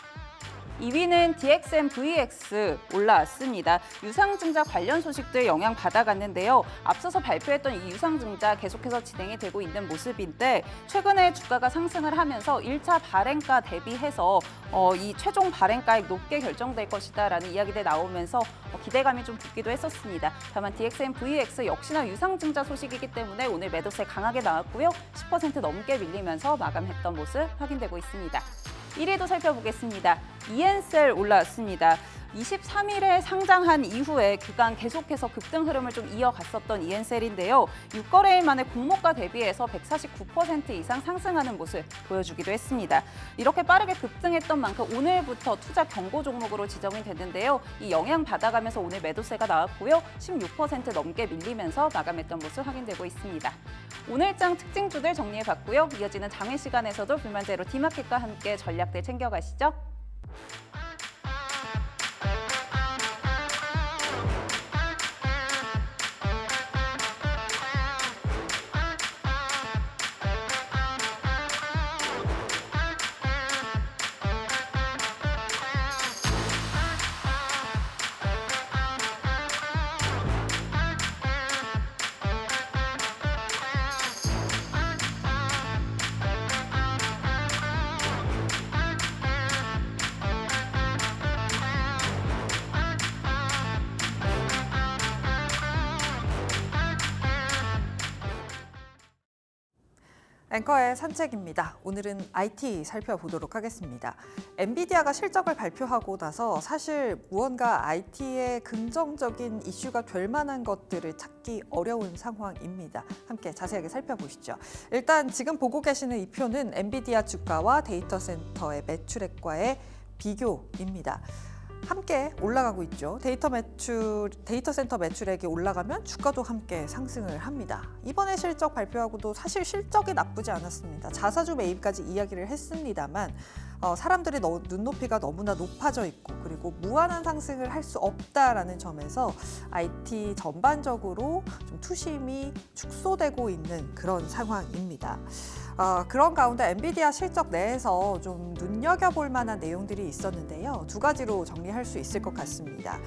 2위는 DXM-VX 올라왔습니다. 유상증자 관련 소식들 영향 받아갔는데요. 앞서서 발표했던 이 유상증자 계속해서 진행이 되고 있는 모습인데 최근에 주가가 상승을 하면서 1차 발행가 대비해서 이 최종 발행가액 높게 결정될 것이다라는 이야기들 나오면서 기대감이 좀 붙기도 했었습니다. 다만 DXM-VX 역시나 유상증자 소식이기 때문에 오늘 매도세 강하게 나왔고요. 10% 넘게 밀리면서 마감했던 모습 확인되고 있습니다. 1위도 살펴보겠습니다. 이엔셀 올라왔습니다. 23일에 상장한 이후에 그간 계속해서 급등 흐름을 좀 이어갔었던 이엔셀인데요. 6거래일 만에 공모가 대비해서 149% 이상 상승하는 모습 보여주기도 했습니다. 이렇게 빠르게 급등했던 만큼 오늘부터 투자 경고 종목으로 지정이 됐는데요. 이 영향 받아가면서 오늘 매도세가 나왔고요. 16% 넘게 밀리면서 마감했던 모습 확인되고 있습니다. 오늘장 특징주들 정리해봤고요. 이어지는 장외 시간에서도 불만제로 D마켓과 함께 전략들 챙겨가시죠.
앵커의 산책입니다. 오늘은 IT 살펴보도록 하겠습니다. 엔비디아가 실적을 발표하고 나서 사실 무언가 IT에 긍정적인 이슈가 될 만한 것들을 찾기 어려운 상황입니다. 함께 자세하게 살펴보시죠. 일단 지금 보고 계시는 이 표는 엔비디아 주가와 데이터 센터의 매출액과의 비교입니다. 함께 올라가고 있죠. 데이터 센터 매출액이 올라가면 주가도 함께 상승을 합니다. 이번에 실적 발표하고도 사실 실적이 나쁘지 않았습니다. 자사주 매입까지 이야기를 했습니다만 사람들의 눈높이가 너무나 높아져 있고 그리고 무한한 상승을 할 수 없다라는 점에서 IT 전반적으로 좀 투심이 축소되고 있는 그런 상황입니다. 그런 가운데 엔비디아 실적 내에서 좀 눈여겨볼 만한 내용들이 있었는데요. 두 가지로 정리할 수 있을 것 같습니다.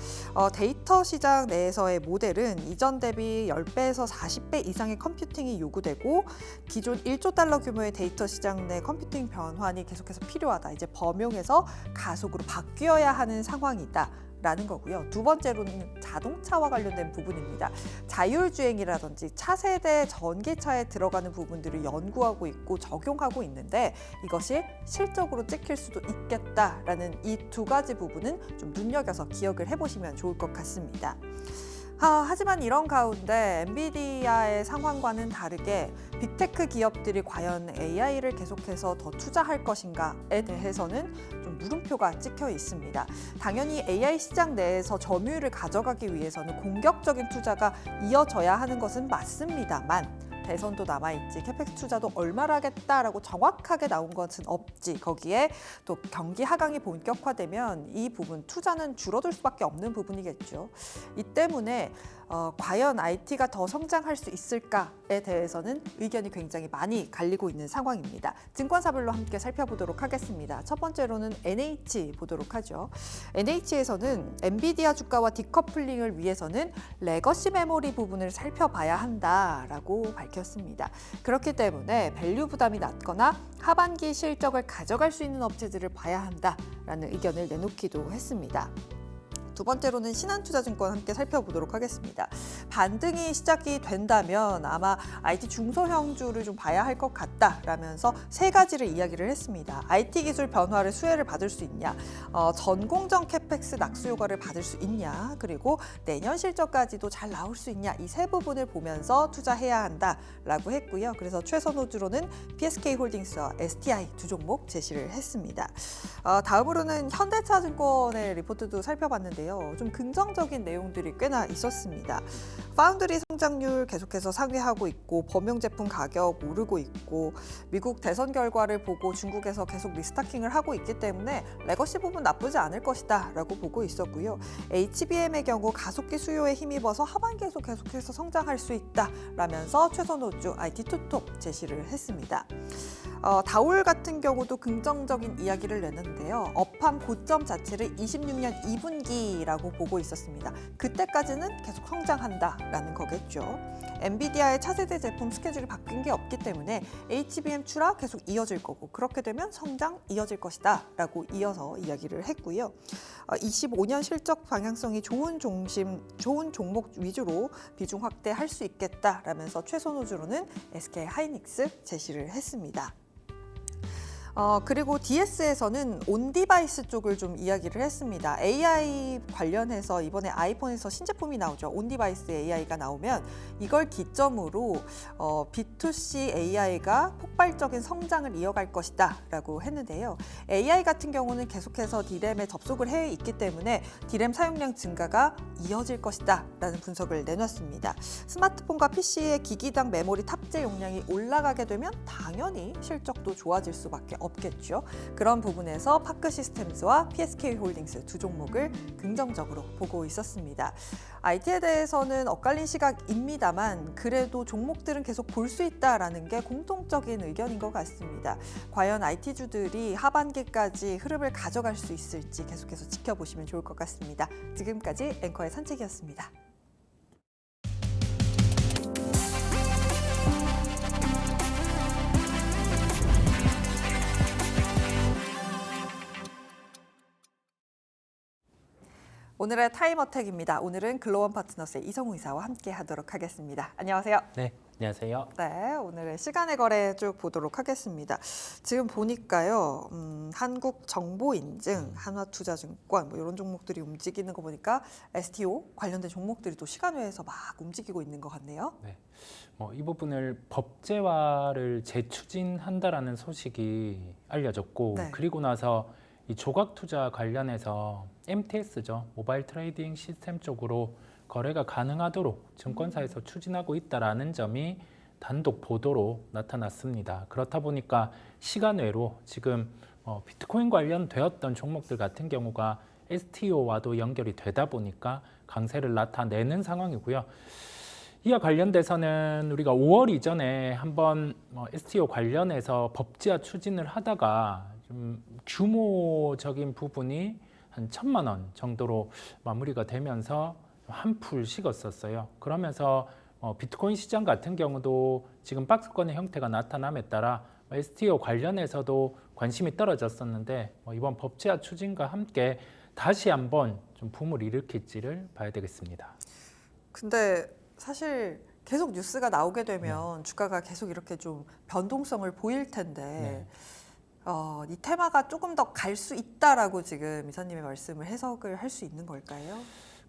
데이터 시장 내에서의 모델은 이전 대비 10배에서 40배 이상의 컴퓨팅이 요구되고 기존 1조 달러 규모의 데이터 시장 내 컴퓨팅 변환이 계속해서 필요하다. 이제 범용에서 가속으로 바뀌어야 하는 상황이다. 라는 거고요. 두 번째로는 자동차와 관련된 부분입니다. 자율주행이라든지 차세대 전기차에 들어가는 부분들을 연구하고 있고 적용하고 있는데 이것이 실적으로 찍힐 수도 있겠다라는 이 두 가지 부분은 좀 눈여겨서 기억을 해보시면 좋을 것 같습니다. 하지만 이런 가운데 엔비디아의 상황과는 다르게 빅테크 기업들이 과연 AI를 계속해서 더 투자할 것인가에 대해서는 좀 물음표가 찍혀 있습니다. 당연히 AI 시장 내에서 점유율을 가져가기 위해서는 공격적인 투자가 이어져야 하는 것은 맞습니다만 대선도 남아있지 캐펙스 투자도 얼마를 하겠다라고 정확하게 나온 것은 없지. 거기에 또 경기 하강이 본격화되면 이 부분 투자는 줄어들 수밖에 없는 부분이겠죠. 이 때문에 과연 IT가 더 성장할 수 있을까에 대해서는 의견이 굉장히 많이 갈리고 있는 상황입니다. 증권사별로 함께 살펴보도록 하겠습니다. 첫 번째로는 NH 보도록 하죠. NH에서는 엔비디아 주가와 디커플링을 위해서는 레거시 메모리 부분을 살펴봐야 한다라고 밝혔습니다. 그렇기 때문에 밸류 부담이 낮거나 하반기 실적을 가져갈 수 있는 업체들을 봐야 한다라는 의견을 내놓기도 했습니다. 두 번째로는 신한투자증권 함께 살펴보도록 하겠습니다. 반등이 시작이 된다면 아마 IT 중소형주를 좀 봐야 할 것 같다라면서 세 가지를 이야기를 했습니다. IT 기술 변화를 수혜를 받을 수 있냐, 전공정 캐펙스 낙수 효과를 받을 수 있냐, 그리고 내년 실적까지도 잘 나올 수 있냐 이 세 부분을 보면서 투자해야 한다라고 했고요. 그래서 최선호주로는 PSK홀딩스와 STI 두 종목 제시를 했습니다. 다음으로는 현대차증권의 리포트도 살펴봤는데요. 좀 긍정적인 내용들이 꽤나 있었습니다. 파운드리 성장률 계속해서 상회하고 있고 범용 제품 가격 오르고 있고 미국 대선 결과를 보고 중국에서 계속 리스타킹을 하고 있기 때문에 레거시 부분 나쁘지 않을 것이다 라고 보고 있었고요. HBM의 경우 가속기 수요에 힘입어서 하반기에서 계속해서 성장할 수 있다 라면서 최선호주 IT 투톱 제시를 했습니다. 다올 같은 경우도 긍정적인 이야기를 내는데요. 업황 고점 자체를 26년 2분기라고 보고 있었습니다. 그때까지는 계속 성장한다라는 거겠죠. 엔비디아의 차세대 제품 스케줄이 바뀐 게 없기 때문에 HBM 출하 계속 이어질 거고 그렇게 되면 성장 이어질 것이다 라고 이어서 이야기를 했고요. 25년 실적 방향성이 좋은 종목 위주로 비중 확대할 수 있겠다라면서 최선호주로는 SK하이닉스 제시를 했습니다. 그리고 DS에서는 온디바이스 쪽을 좀 이야기를 했습니다. AI 관련해서 이번에 아이폰에서 신제품이 나오죠. 온디바이스 AI가 나오면 이걸 기점으로 B2C AI가 폭발적인 성장을 이어갈 것이다 라고 했는데요. AI 같은 경우는 계속해서 D램에 접속을 해 있기 때문에 D램 사용량 증가가 이어질 것이다 라는 분석을 내놨습니다. 스마트폰과 PC의 기기당 메모리 탑재 용량이 올라가게 되면 당연히 실적도 좋아질 수밖에 없겠죠. 그런 부분에서 파크 시스템즈와 PSK홀딩스 두 종목을 긍정적으로 보고 있었습니다. IT에 대해서는 엇갈린 시각입니다만 그래도 종목들은 계속 볼 수 있다라는 게 공통적인 의견인 것 같습니다. 과연 IT주들이 하반기까지 흐름을 가져갈 수 있을지 계속해서 지켜보시면 좋을 것 같습니다. 지금까지 앵커의 산책이었습니다. 오늘의 타임어택입니다. 오늘은 글로원 파트너스의 이성우 이사와 함께 하도록 하겠습니다. 안녕하세요.
네, 안녕하세요.
네, 오늘의 시간의 거래 쭉 보도록 하겠습니다. 지금 보니까요, 한국정보인증, 한화투자증권 뭐 이런 종목들이 움직이는 거 보니까 STO 관련된 종목들이 또 시간외에서 막 움직이고 있는 것 같네요.
네, 이 부분을 법제화를 재추진한다라는 소식이 알려졌고
네.
그리고 나서 이 조각 투자 관련해서 MTS죠, 모바일 트레이딩 시스템 쪽으로 거래가 가능하도록 증권사에서 추진하고 있다라는 점이 단독 보도로 나타났습니다. 그렇다 보니까 시간외로 지금 비트코인 관련되었던 종목들 같은 경우가 STO와도 연결이 되다 보니까 강세를 나타내는 상황이고요. 이와 관련돼서는 우리가 5월 이전에 한번 STO 관련해서 법제화 추진을 하다가 좀 규모적인 부분이 한 1,000만 원 정도로 마무리가 되면서 한풀 식었었어요. 그러면서 비트코인 시장 같은 경우도 지금 박스권의 형태가 나타남에 따라 STO 관련해서도 관심이 떨어졌었는데 이번 법제화 추진과 함께 다시 한번 좀 붐을 일으킬지를 봐야 되겠습니다.
근데 사실 계속 뉴스가 나오게 되면 주가가 계속 이렇게 좀 변동성을 보일 텐데 이 테마가 조금 더 갈 수 있다라고 지금 이사님의 말씀을 해석을 할 수 있는 걸까요?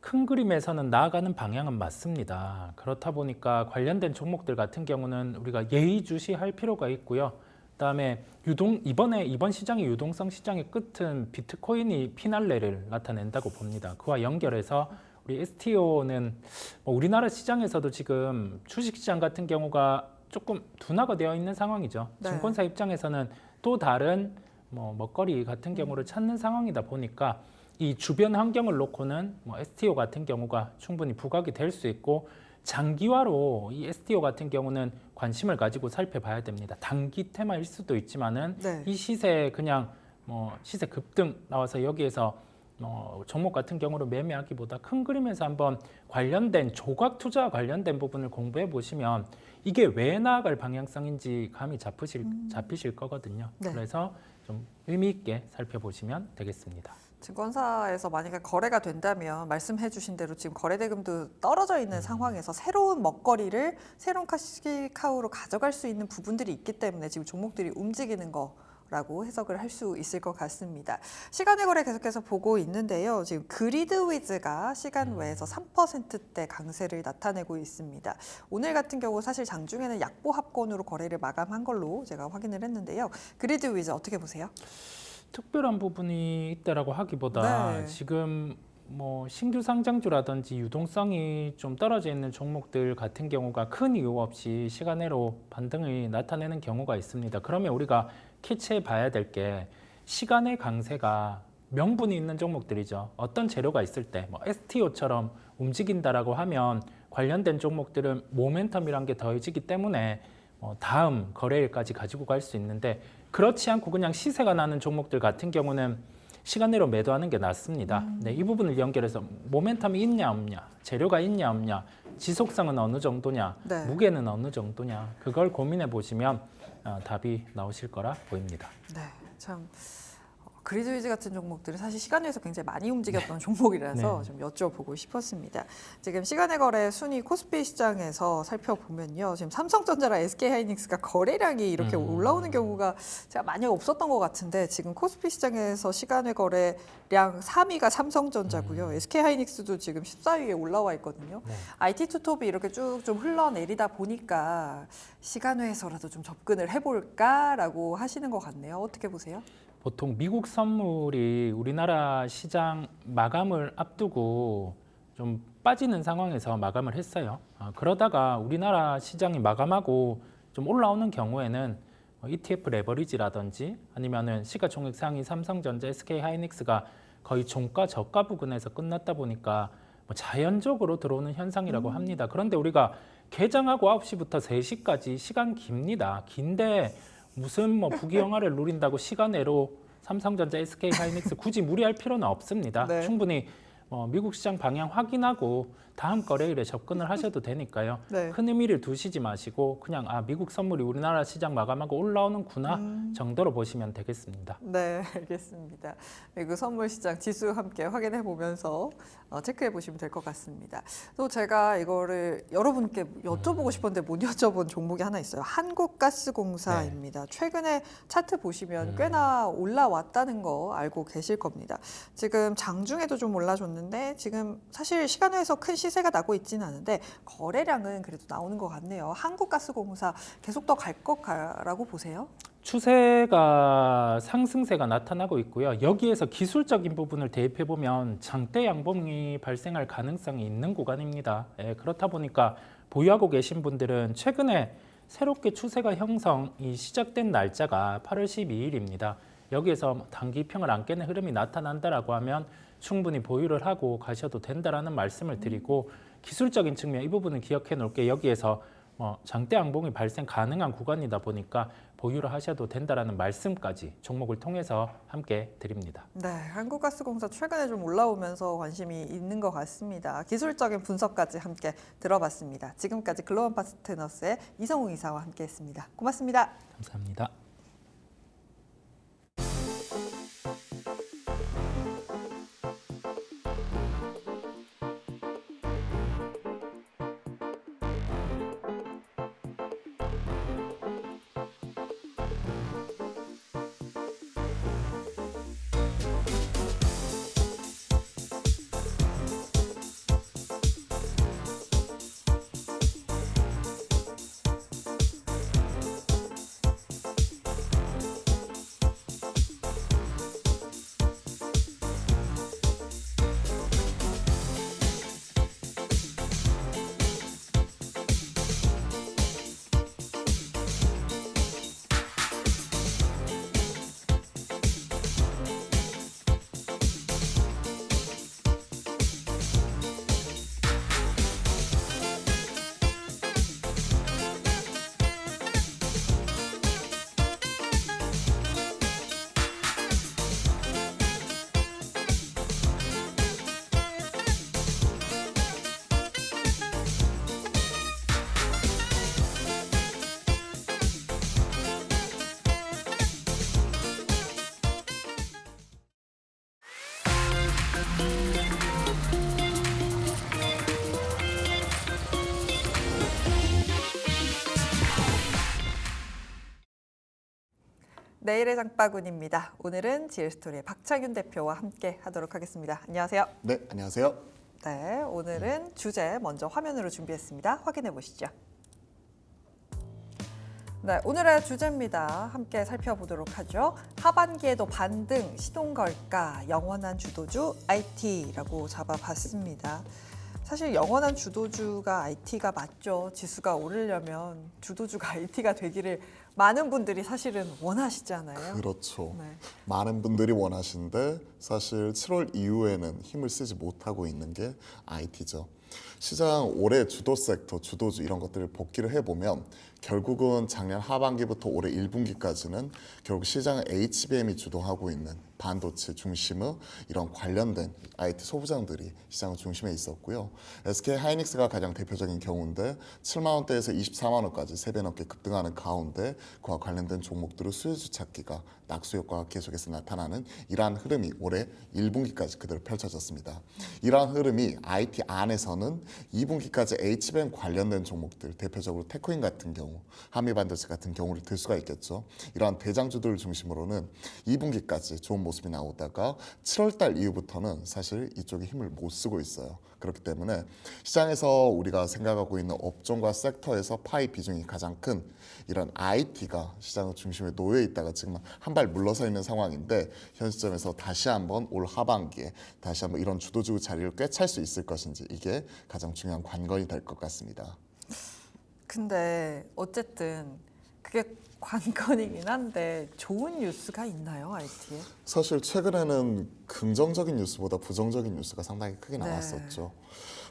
큰 그림에서는 나아가는 방향은 맞습니다. 그렇다 보니까 관련된 종목들 같은 경우는 우리가 예의주시할 필요가 있고요. 그다음에 이번 시장의 유동성 시장의 끝은 비트코인이 피날레를 나타낸다고 봅니다. 그와 연결해서 우리 STO는 우리나라 시장에서도 지금 주식시장 같은 경우가 조금 둔화가 되어 있는 상황이죠.
네.
증권사 입장에서는 또 다른 먹거리 같은 경우를 찾는 상황이다 보니까 이 주변 환경을 놓고는 STO 같은 경우가 충분히 부각이 될 수 있고 장기화로 이 STO 같은 경우는 관심을 가지고 살펴봐야 됩니다. 단기 테마일 수도 있지만은 이 시세 그냥 시세 급등 나와서 여기에서 종목 같은 경우로 매매하기보다 큰 그림에서 한번 관련된 조각 투자와 관련된 부분을 공부해 보시면 이게 왜 나아갈 방향성인지 감이 잡히실 거거든요.
네.
그래서 좀 의미 있게 살펴보시면 되겠습니다.
증권사에서 만약에 거래가 된다면 말씀해 주신 대로 지금 거래대금도 떨어져 있는 상황에서 새로운 먹거리를 새로운 카시카우로 가져갈 수 있는 부분들이 있기 때문에 지금 종목들이 움직이는 거라고 해석을 할 수 있을 것 같습니다. 시간의 거래 계속해서 보고 있는데요. 지금 그리드위즈가 시간 외에서 3%대 강세를 나타내고 있습니다. 오늘 같은 경우 사실 장중에는 약보합권으로 거래를 마감한 걸로 제가 확인을 했는데요. 그리드위즈 어떻게 보세요?
특별한 부분이 있다라고 하기보다 지금 신규 상장주라든지 유동성이 좀 떨어져 있는 종목들 같은 경우가 큰 이유 없이 시간외로 반등을 나타내는 경우가 있습니다. 그러면 우리가 캐치해 봐야 될 게 시간의 강세가 명분이 있는 종목들이죠. 어떤 재료가 있을 때 STO처럼 움직인다라고 하면 관련된 종목들은 모멘텀이란 게 더해지기 때문에 다음 거래일까지 가지고 갈 수 있는데 그렇지 않고 그냥 시세가 나는 종목들 같은 경우는 시간내로 매도하는 게 낫습니다. 이 부분을 연결해서 모멘텀이 있냐 없냐, 재료가 있냐 없냐, 지속성은 어느 정도냐, 무게는 어느 정도냐 그걸 고민해 보시면 답이 나오실 거라 보입니다.
네, 참 그리드위즈 같은 종목들은 사실 시간에서 굉장히 많이 움직였던 종목이라서 좀 여쭤보고 싶었습니다. 지금 시간의 거래 순위 코스피 시장에서 살펴보면요. 지금 삼성전자랑 SK하이닉스가 거래량이 이렇게 올라오는 경우가 제가 많이 없었던 것 같은데 지금 코스피 시장에서 시간의 거래량 3위가 삼성전자고요. SK하이닉스도 지금 14위에 올라와 있거든요. IT 투톱이 이렇게 쭉 좀 흘러내리다 보니까 시간외에서라도 좀 접근을 해볼까라고 하시는 것 같네요. 어떻게 보세요?
보통 미국 선물이 우리나라 시장 마감을 앞두고 좀 빠지는 상황에서 마감을 했어요. 그러다가 우리나라 시장이 마감하고 좀 올라오는 경우에는 ETF 레버리지라든지 아니면은 시가총액 상위 삼성전자, SK하이닉스가 거의 종가 저가 부근에서 끝났다 보니까 자연적으로 들어오는 현상이라고 합니다. 그런데 우리가 개장하고 9시부터 3시까지 시간 깁니다. 긴데 무슨 부귀영화를 누린다고 시간외로 삼성전자, SK하이닉스 굳이 무리할 필요는 없습니다. 충분히 미국 시장 방향 확인하고 다음 거래일에 접근을 하셔도 되니까요. 큰 의미를 두시지 마시고 그냥 미국 선물이 우리나라 시장 마감하고 올라오는구나 정도로 보시면 되겠습니다.
네, 알겠습니다. 미국 선물 시장 지수 함께 확인해 보면서 체크해 보시면 될 것 같습니다. 또 제가 이거를 여러분께 여쭤보고 싶었는데 못 여쭤본 종목이 하나 있어요. 한국가스공사입니다. 최근에 차트 보시면 꽤나 올라왔다는 거 알고 계실 겁니다. 지금 장중에도 좀 올라줬는데 지금 사실 시간외에서 큰 시세가 나고 있지는 않은데 거래량은 그래도 나오는 것 같네요. 한국가스공사 계속 더 갈 거라고 보세요?
추세가 상승세가 나타나고 있고요. 여기에서 기술적인 부분을 대입해 보면 장대 양봉이 발생할 가능성이 있는 구간입니다. 그렇다 보니까 보유하고 계신 분들은 최근에 새롭게 추세가 형성이 시작된 날짜가 8월 12일입니다. 여기에서 단기평을 안 깨는 흐름이 나타난다라고 하면 충분히 보유를 하고 가셔도 된다라는 말씀을 드리고, 기술적인 측면 이 부분은 기억해 놓을게. 여기에서 장대 양봉이 발생 가능한 구간이다 보니까 보유를 하셔도 된다라는 말씀까지 종목을 통해서 함께 드립니다.
네, 한국가스공사 최근에 좀 올라오면서 관심이 있는 것 같습니다. 기술적인 분석까지 함께 들어봤습니다. 지금까지 글로벌 파트너스의 이성웅 이사와 함께했습니다. 고맙습니다.
감사합니다.
내일의 장바구니입니다. 오늘은 지엘스토리의 박창윤 대표와 함께 하도록 하겠습니다. 안녕하세요.
네, 안녕하세요.
네, 오늘은 주제 먼저 화면으로 준비했습니다. 확인해 보시죠. 네, 오늘의 주제입니다. 함께 살펴보도록 하죠. 하반기에도 반등 시동 걸까? 영원한 주도주 IT라고 잡아봤습니다. 사실 영원한 주도주가 IT가 맞죠. 지수가 오르려면 주도주가 IT가 되기를 많은 분들이 사실은 원하시잖아요.
그렇죠.
네.
많은 분들이 원하시는데 사실 7월 이후에는 힘을 쓰지 못하고 있는 게 IT죠. 시장 올해 주도 섹터, 주도주 이런 것들을 복기를 해보면 결국은 작년 하반기부터 올해 1분기까지는 결국 시장은 HBM이 주도하고 있는 반도체 중심의 이런 관련된 IT 소부장들이 시장 중심에 있었고요. SK 하이닉스가 가장 대표적인 경우인데 7만 원대에서 24만 원까지 3배 넘게 급등하는 가운데 그와 관련된 종목들의 수혜주 찾기가 낙수 효과가 계속해서 나타나는 이러한 흐름이 올해 1분기까지 그대로 펼쳐졌습니다. 이러한 흐름이 IT 안에서는 2분기까지 HBM 관련된 종목들, 대표적으로 테크인 같은 경우, 한미반도체 같은 경우를 들 수가 있겠죠. 이러한 대장주들을 중심으로는 2분기까지 좋은 모습이 나오다가 7월달 이후부터는 사실 이쪽에 힘을 못 쓰고 있어요. 그렇기 때문에 시장에서 우리가 생각하고 있는 업종과 섹터에서 파이 비중이 가장 큰 이런 IT가 시장의 중심에 놓여 있다가 지금 한 발 물러서 있는 상황인데, 현 시점에서 다시 한번 올 하반기에 다시 한번 이런 주도주 자리를 꿰찰 수 있을 것인지, 이게 가장 중요한 관건이 될 것 같습니다.
근데 어쨌든 그게 관건이긴 한데 좋은 뉴스가 있나요, IT에?
사실 최근에는 긍정적인 뉴스보다 부정적인 뉴스가 상당히 크게 나왔었죠.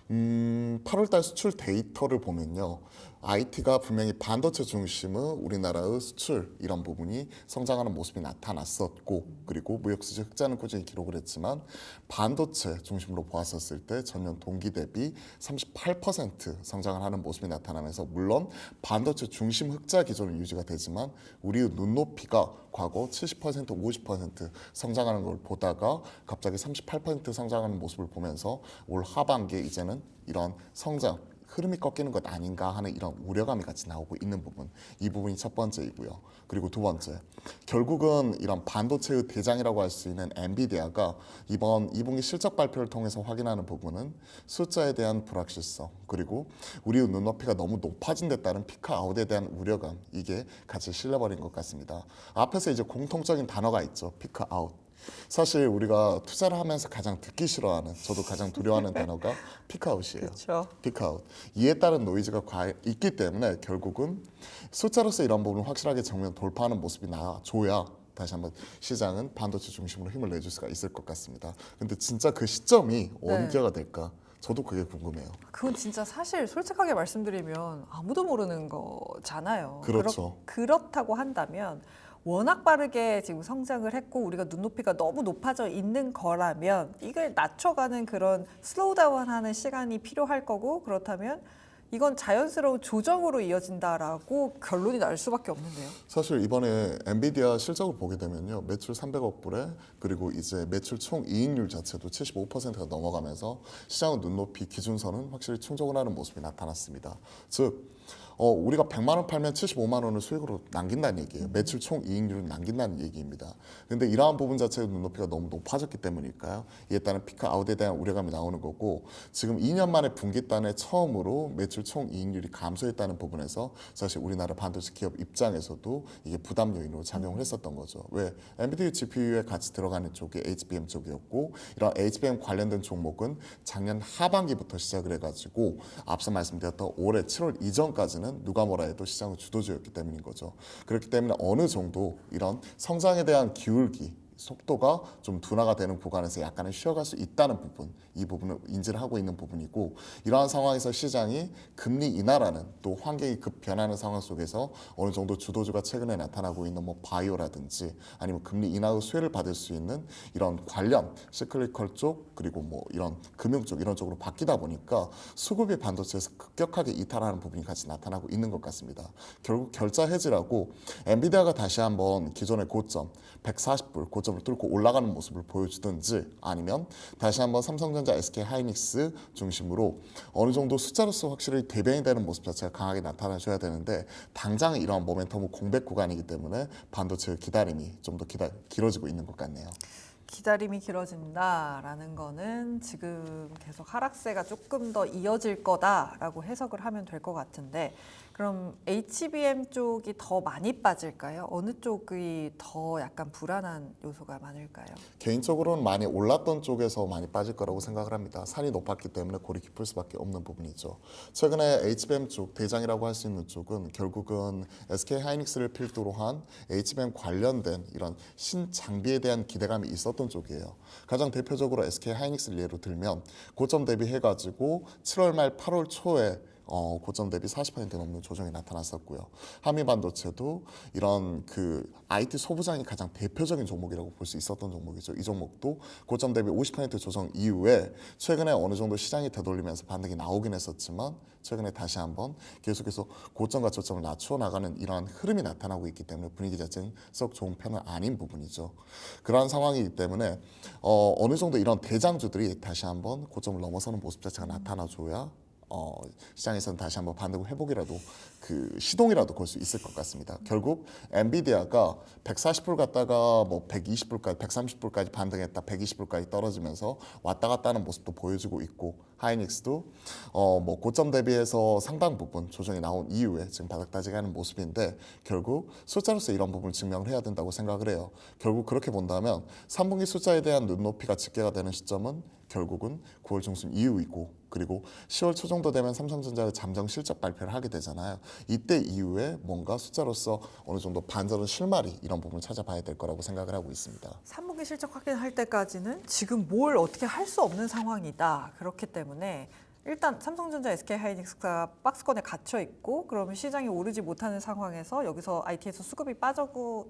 8월달 수출 데이터를 보면요, IT가 분명히 반도체 중심의 우리나라의 수출 이런 부분이 성장하는 모습이 나타났었고, 그리고 무역수지 흑자는 꾸준히 기록을 했지만 반도체 중심으로 보았었을 때 전년 동기 대비 38% 성장을 하는 모습이 나타나면서, 물론 반도체 중심 흑자 기조는 유지가 되지만 우리의 눈높이가 과거 70%, 50% 성장하는 걸 보다가 갑자기 38% 성장하는 모습을 보면서 올 하반기에 이제는 이런 성장 흐름이 꺾이는 것 아닌가 하는 이런 우려감이 같이 나오고 있는 부분, 이 부분이 첫 번째이고요. 그리고 두 번째, 결국은 이런 반도체의 대장이라고 할 수 있는 엔비디아가 이번 2분기 실적 발표를 통해서 확인하는 부분은 숫자에 대한 불확실성, 그리고 우리의 눈높이가 너무 높아진 데 따른 피크아웃에 대한 우려감, 이게 같이 실려버린 것 같습니다. 앞에서 이제 공통적인 단어가 있죠. 피크아웃. 사실 우리가 투자를 하면서 가장 듣기 싫어하는, 저도 가장 두려워하는 단어가 피크아웃이에요.
그렇죠.
피크아웃. 이에 따른 노이즈가 있기 때문에 결국은 숫자로서 이런 부분을 확실하게 정면 돌파하는 모습이 나와줘야 다시 한번 시장은 반도체 중심으로 힘을 내줄 수가 있을 것 같습니다. 근데 진짜 그 시점이 언제가 될까? 저도 그게 궁금해요.
그건 진짜 사실 솔직하게 말씀드리면 아무도 모르는 거잖아요.
그렇죠.
그렇다고 한다면 워낙 빠르게 지금 성장을 했고 우리가 눈높이가 너무 높아져 있는 거라면 이걸 낮춰가는 그런 슬로우다운하는 시간이 필요할 거고 그렇다면 이건 자연스러운 조정으로 이어진다라고 결론이 날 수밖에 없는데요.
사실 이번에 엔비디아 실적을 보게 되면요, 매출 300억 불에 그리고 이제 매출 총 이익률 자체도 75%가 넘어가면서 시장의 눈높이 기준선은 확실히 충족을 하는 모습이 나타났습니다. 즉 우리가 100만 원 팔면 75만 원을 수익으로 남긴다는 얘기예요. 매출 총 이익률을 남긴다는 얘기입니다. 근데 이러한 부분 자체의 눈높이가 너무 높아졌기 때문일까요? 이에 따른 피크 아웃에 대한 우려감이 나오는 거고, 지금 2년 만에 분기단에 처음으로 매출 총 이익률이 감소했다는 부분에서 사실 우리나라 반도체 기업 입장에서도 이게 부담 요인으로 작용을 했었던 거죠. 왜? 엔비디아 GPU에 같이 들어가는 쪽이 HBM 쪽이었고, 이런 HBM 관련된 종목은 작년 하반기부터 시작을 해가지고 앞서 말씀드렸던 올해 7월 이전까지는 누가 뭐라 해도 시장의 주도주였기 때문인 거죠. 그렇기 때문에 어느 정도 이런 성장에 대한 기울기 속도가 좀 둔화가 되는 구간에서 약간은 쉬어갈 수 있다는 부분, 이 부분을 인지를 하고 있는 부분이고, 이러한 상황에서 시장이 금리 인하라는 또 환경이 급 변하는 상황 속에서 어느 정도 주도주가 최근에 나타나고 있는 뭐 바이오라든지 아니면 금리 인하 후 수혜를 받을 수 있는 이런 관련 시클리컬 쪽 그리고 뭐 이런 금융 쪽 이런 쪽으로 바뀌다 보니까 수급이 반도체에서 급격하게 이탈하는 부분이 같이 나타나고 있는 것 같습니다. 결국 결자 해지라고 엔비디아가 다시 한번 기존의 고점 140불 고점을 뚫고 올라가는 모습을 보여주든지 아니면 다시 한번 삼성전자, SK하이닉스 중심으로 어느 정도 숫자로서 확실히 대변이 되는 모습 자체가 강하게 나타나줘야 되는데, 당장 이러한 모멘텀은 공백 구간이기 때문에 반도체의 기다림이 좀 더 길어지고 있는 것 같네요.
기다림이 길어진다라는 거는 지금 계속 하락세가 조금 더 이어질 거다라고 해석을 하면 될 것 같은데, 그럼 HBM 쪽이 더 많이 빠질까요? 어느 쪽이 더 약간 불안한 요소가 많을까요?
개인적으로는 많이 올랐던 쪽에서 많이 빠질 거라고 생각을 합니다. 산이 높았기 때문에 골이 깊을 수밖에 없는 부분이죠. 최근에 HBM 쪽 대장이라고 할 수 있는 쪽은 결국은 SK하이닉스를 필두로 한 HBM 관련된 이런 신장비에 대한 기대감이 있었던 쪽이에요. 가장 대표적으로 SK하이닉스를 예로 들면 고점 대비해가지고 7월 말 8월 초에 고점 대비 40% 넘는 조정이 나타났었고요. 한미반도체도 이런 그 IT 소부장이 가장 대표적인 종목이라고 볼 수 있었던 종목이죠. 이 종목도 고점 대비 50% 조정 이후에 최근에 어느 정도 시장이 되돌리면서 반등이 나오긴 했었지만 최근에 다시 한번 계속해서 고점과 저점을 낮추어 나가는 이러한 흐름이 나타나고 있기 때문에 분위기 자체는 썩 좋은 편은 아닌 부분이죠. 그러한 상황이기 때문에 어느 정도 이런 대장주들이 다시 한번 고점을 넘어서는 모습 자체가 나타나줘야 시장에서는 다시 한번 반등 회복이라도 그 시동이라도 걸 수 있을 것 같습니다. 결국 엔비디아가 140불 갔다가 뭐 120불까지 130불까지 반등했다 120불까지 떨어지면서 왔다 갔다 하는 모습도 보여주고 있고, 하이닉스도 뭐 고점 대비해서 상당 부분 조정이 나온 이후에 지금 바닥다지기 하는 모습인데, 결국 숫자로서 이런 부분을 증명을 해야 된다고 생각을 해요. 결국 그렇게 본다면 3분기 숫자에 대한 눈높이가 집계가 되는 시점은 결국은 9월 중순 이후이고, 그리고 10월 초 정도 되면 삼성전자의 잠정 실적 발표를 하게 되잖아요. 이때 이후에 뭔가 숫자로서 어느 정도 반전은 실마리 이런 부분을 찾아봐야 될 거라고 생각을 하고 있습니다.
3분기 실적 확인할 때까지는 지금 뭘 어떻게 할 수 없는 상황이다. 그렇기 때문에 일단 삼성전자, SK하이닉스가 박스권에 갇혀 있고, 그러면 시장이 오르지 못하는 상황에서 여기서 IT에서 수급이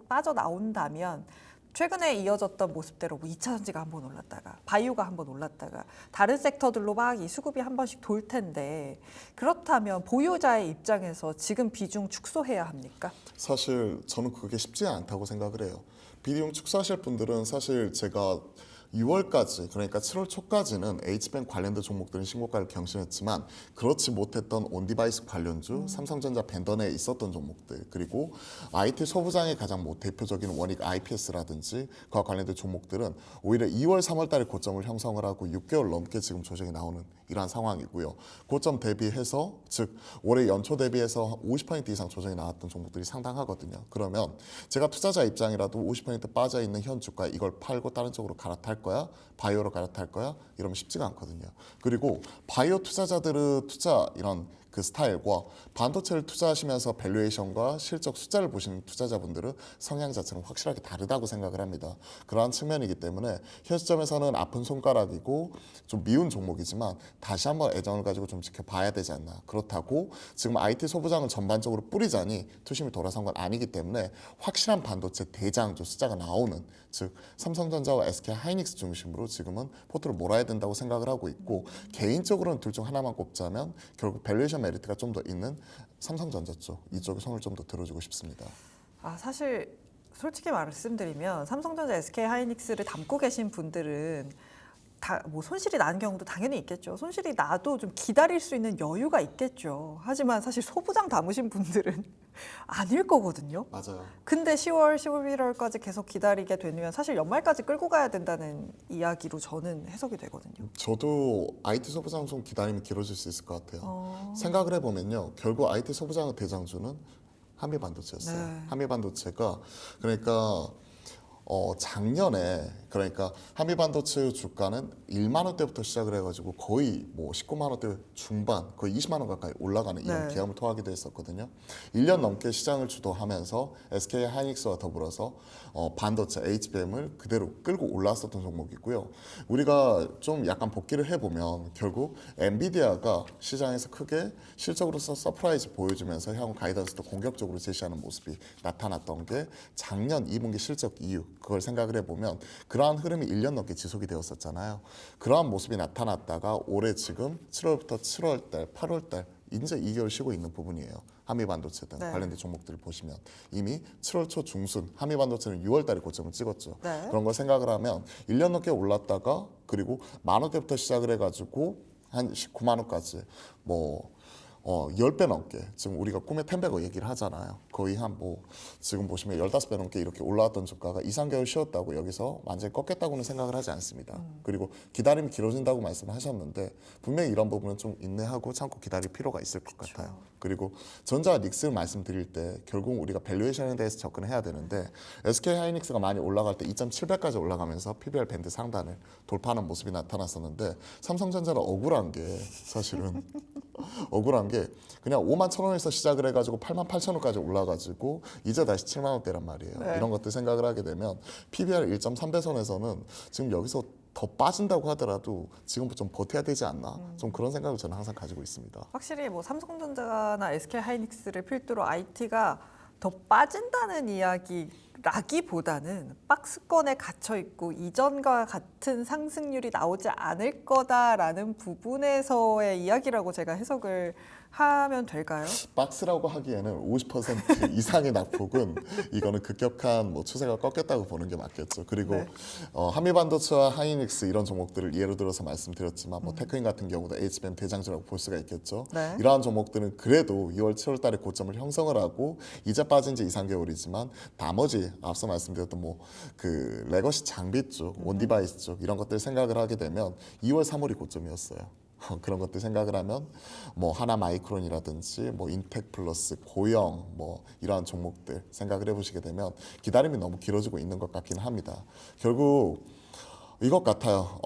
빠져나온다면 최근에 이어졌던 모습대로 뭐 2차 전지가 한번 올랐다가 바이오가 한번 올랐다가 다른 섹터들로 막 이 수급이 한 번씩 돌 텐데, 그렇다면 보유자의 입장에서 지금 비중 축소해야 합니까?
사실 저는 그게 쉽지 않다고 생각을 해요. 비용 축소하실 분들은 사실 제가 6월까지 그러니까 7월 초까지는 H밴 관련된 종목들은 신고가를 경신했지만 그렇지 못했던 온디바이스 관련주, 삼성전자 벤더 내에 있었던 종목들 그리고 IT 소부장의 가장 뭐 대표적인 원익 IPS라든지 그와 관련된 종목들은 오히려 2월, 3월 달에 고점을 형성을 하고 6개월 넘게 지금 조정이 나오는 이러한 상황이고요. 고점 대비해서 즉 올해 연초 대비해서 50% 이상 조정이 나왔던 종목들이 상당하거든요. 그러면 제가 투자자 입장이라도 50% 빠져 있는 현 주가에 이걸 팔고 다른 쪽으로 갈아탈 거야? 바이오로 갈아탈 거야? 이러면 쉽지가 않거든요. 그리고 바이오 투자자들의 투자 이런 그 스타일과 반도체를 투자하시면서 밸류에이션과 실적 숫자를 보시는 투자자분들은 성향 자체는 확실하게 다르다고 생각을 합니다. 그러한 측면이기 때문에 현 시점에서는 아픈 손가락이고 좀 미운 종목이지만 다시 한번 애정을 가지고 좀 지켜봐야 되지 않나. 그렇다고 지금 IT 소부장은 전반적으로 뿌리자니 투심이 돌아선 건 아니기 때문에 확실한 반도체 대장주 숫자가 나오는 즉 삼성전자와 SK하이닉스 중심으로 지금은 포트를 몰아야 된다고 생각을 하고 있고 개인적으로는 둘 중 하나만 꼽자면 결국 밸류에이션 메리트가 좀 더 있는 삼성전자 쪽 이쪽에 손을 좀 더 들어주고 싶습니다.
사실 솔직히 말씀드리면 삼성전자, SK하이닉스를 담고 계신 분들은 다 뭐 손실이 나는 경우도 당연히 있겠죠. 손실이 나도 좀 기다릴 수 있는 여유가 있겠죠. 하지만 사실 소부장 담으신 분들은 아닐 거거든요.
맞아요.
근데 10월, 11월까지 계속 기다리게 되면 사실 연말까지 끌고 가야 된다는 이야기로 저는 해석이 되거든요.
저도 IT 소부장 좀 기다리면 길어질 수 있을 것 같아요. 생각을 해보면요. 결국 IT 소부장의 대장주는 한미반도체였어요.
네.
한미반도체가 그러니까 작년에 그러니까 한미반도체 주가는 1만 원대부터 시작을 해가지고 거의 뭐 19만 원대 중반 거의 20만 원 가까이 올라가는 이런
네.
기염을 토하기도 했었거든요. 1년 넘게 시장을 주도하면서 SK하이닉스와 더불어서 반도체 HBM을 그대로 끌고 올라왔었던 종목이고요. 우리가 좀 약간 복기를 해보면 결국 엔비디아가 시장에서 크게 실적으로서 서프라이즈 보여주면서 향후 가이던스도 공격적으로 제시하는 모습이 나타났던 게 작년 2분기 실적 이후 그걸 생각을 해보면 그러한 흐름이 1년 넘게 지속이 되었었잖아요. 그러한 모습이 나타났다가 올해 지금 7월부터 7월달, 8월달 이제 2개월 쉬고 있는 부분이에요. 한미반도체 등
네.
관련된 종목들을 보시면 이미 7월 초 중순 한미반도체는 6월달에 고점을 찍었죠.
네.
그런 걸 생각을 하면 1년 넘게 올랐다가 그리고 만 원대부터 시작을 해가지고 한 19만 원까지 뭐 10배 넘게 지금 우리가 꿈의 10배거 얘기를 하잖아요. 거의 한 뭐 지금 보시면 15배 넘게 이렇게 올라왔던 주가가 2, 3개월 쉬었다고 여기서 완전히 꺾였다고는 생각을 하지 않습니다. 그리고 기다림이 길어진다고 말씀하셨는데 분명히 이런 부분은 좀 인내하고 참고 기다릴 필요가 있을 것 같아요. 그리고 전자 닉스 말씀드릴 때 결국 우리가 밸류에이션에 대해서 접근해야 되는데 SK하이닉스가 많이 올라갈 때 2.7배까지 올라가면서 PBR 밴드 상단을 돌파하는 모습이 나타났었는데 삼성전자는 억울한 게 사실은 억울한 게 그냥 5만 1,000원에서 시작을 해가지고 8만 8,000원까지 올라가지고 이제 다시 7만 원대란 말이에요.
네.
이런 것들 생각을 하게 되면 PBR 1.3배 선에서는 지금 여기서 더 빠진다고 하더라도 지금부터 좀 버텨야 되지 않나 좀 그런 생각을 저는 항상 가지고 있습니다.
확실히 뭐 삼성전자나 SK하이닉스를 필두로 IT가 더 빠진다는 이야기라기보다는 박스권에 갇혀 있고 이전과 같은 상승률이 나오지 않을 거다라는 부분에서의 이야기라고 제가 해석을 하면 될까요?
박스라고 하기에는 50% 이상의 낙폭은 이거는 급격한 뭐 추세가 꺾였다고 보는 게 맞겠죠. 그리고
네.
한미반도체와 하이닉스 이런 종목들을 예로 들어서 말씀드렸지만 뭐 테크인 같은 경우도 HBM 대장주라고 볼 수가 있겠죠.
네.
이러한 종목들은 그래도 2월, 7월 달에 고점을 형성을 하고 이제 빠진 지 2, 3개월이지만 나머지 앞서 말씀드렸던 뭐 그 레거시 장비 쪽, 온디바이스 쪽 이런 것들 생각을 하게 되면 2월, 3월이 고점이었어요. 그런 것들 생각을 하면 뭐 하나 마이크론이라든지 뭐 인텍 플러스, 고영 뭐 이러한 종목들 생각을 해보시게 되면 기다림이 너무 길어지고 있는 것 같기는 합니다. 결국 이것 같아요.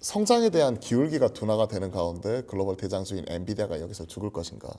성장에 대한 기울기가 둔화가 되는 가운데 글로벌 대장주인 엔비디아가 여기서 죽을 것인가?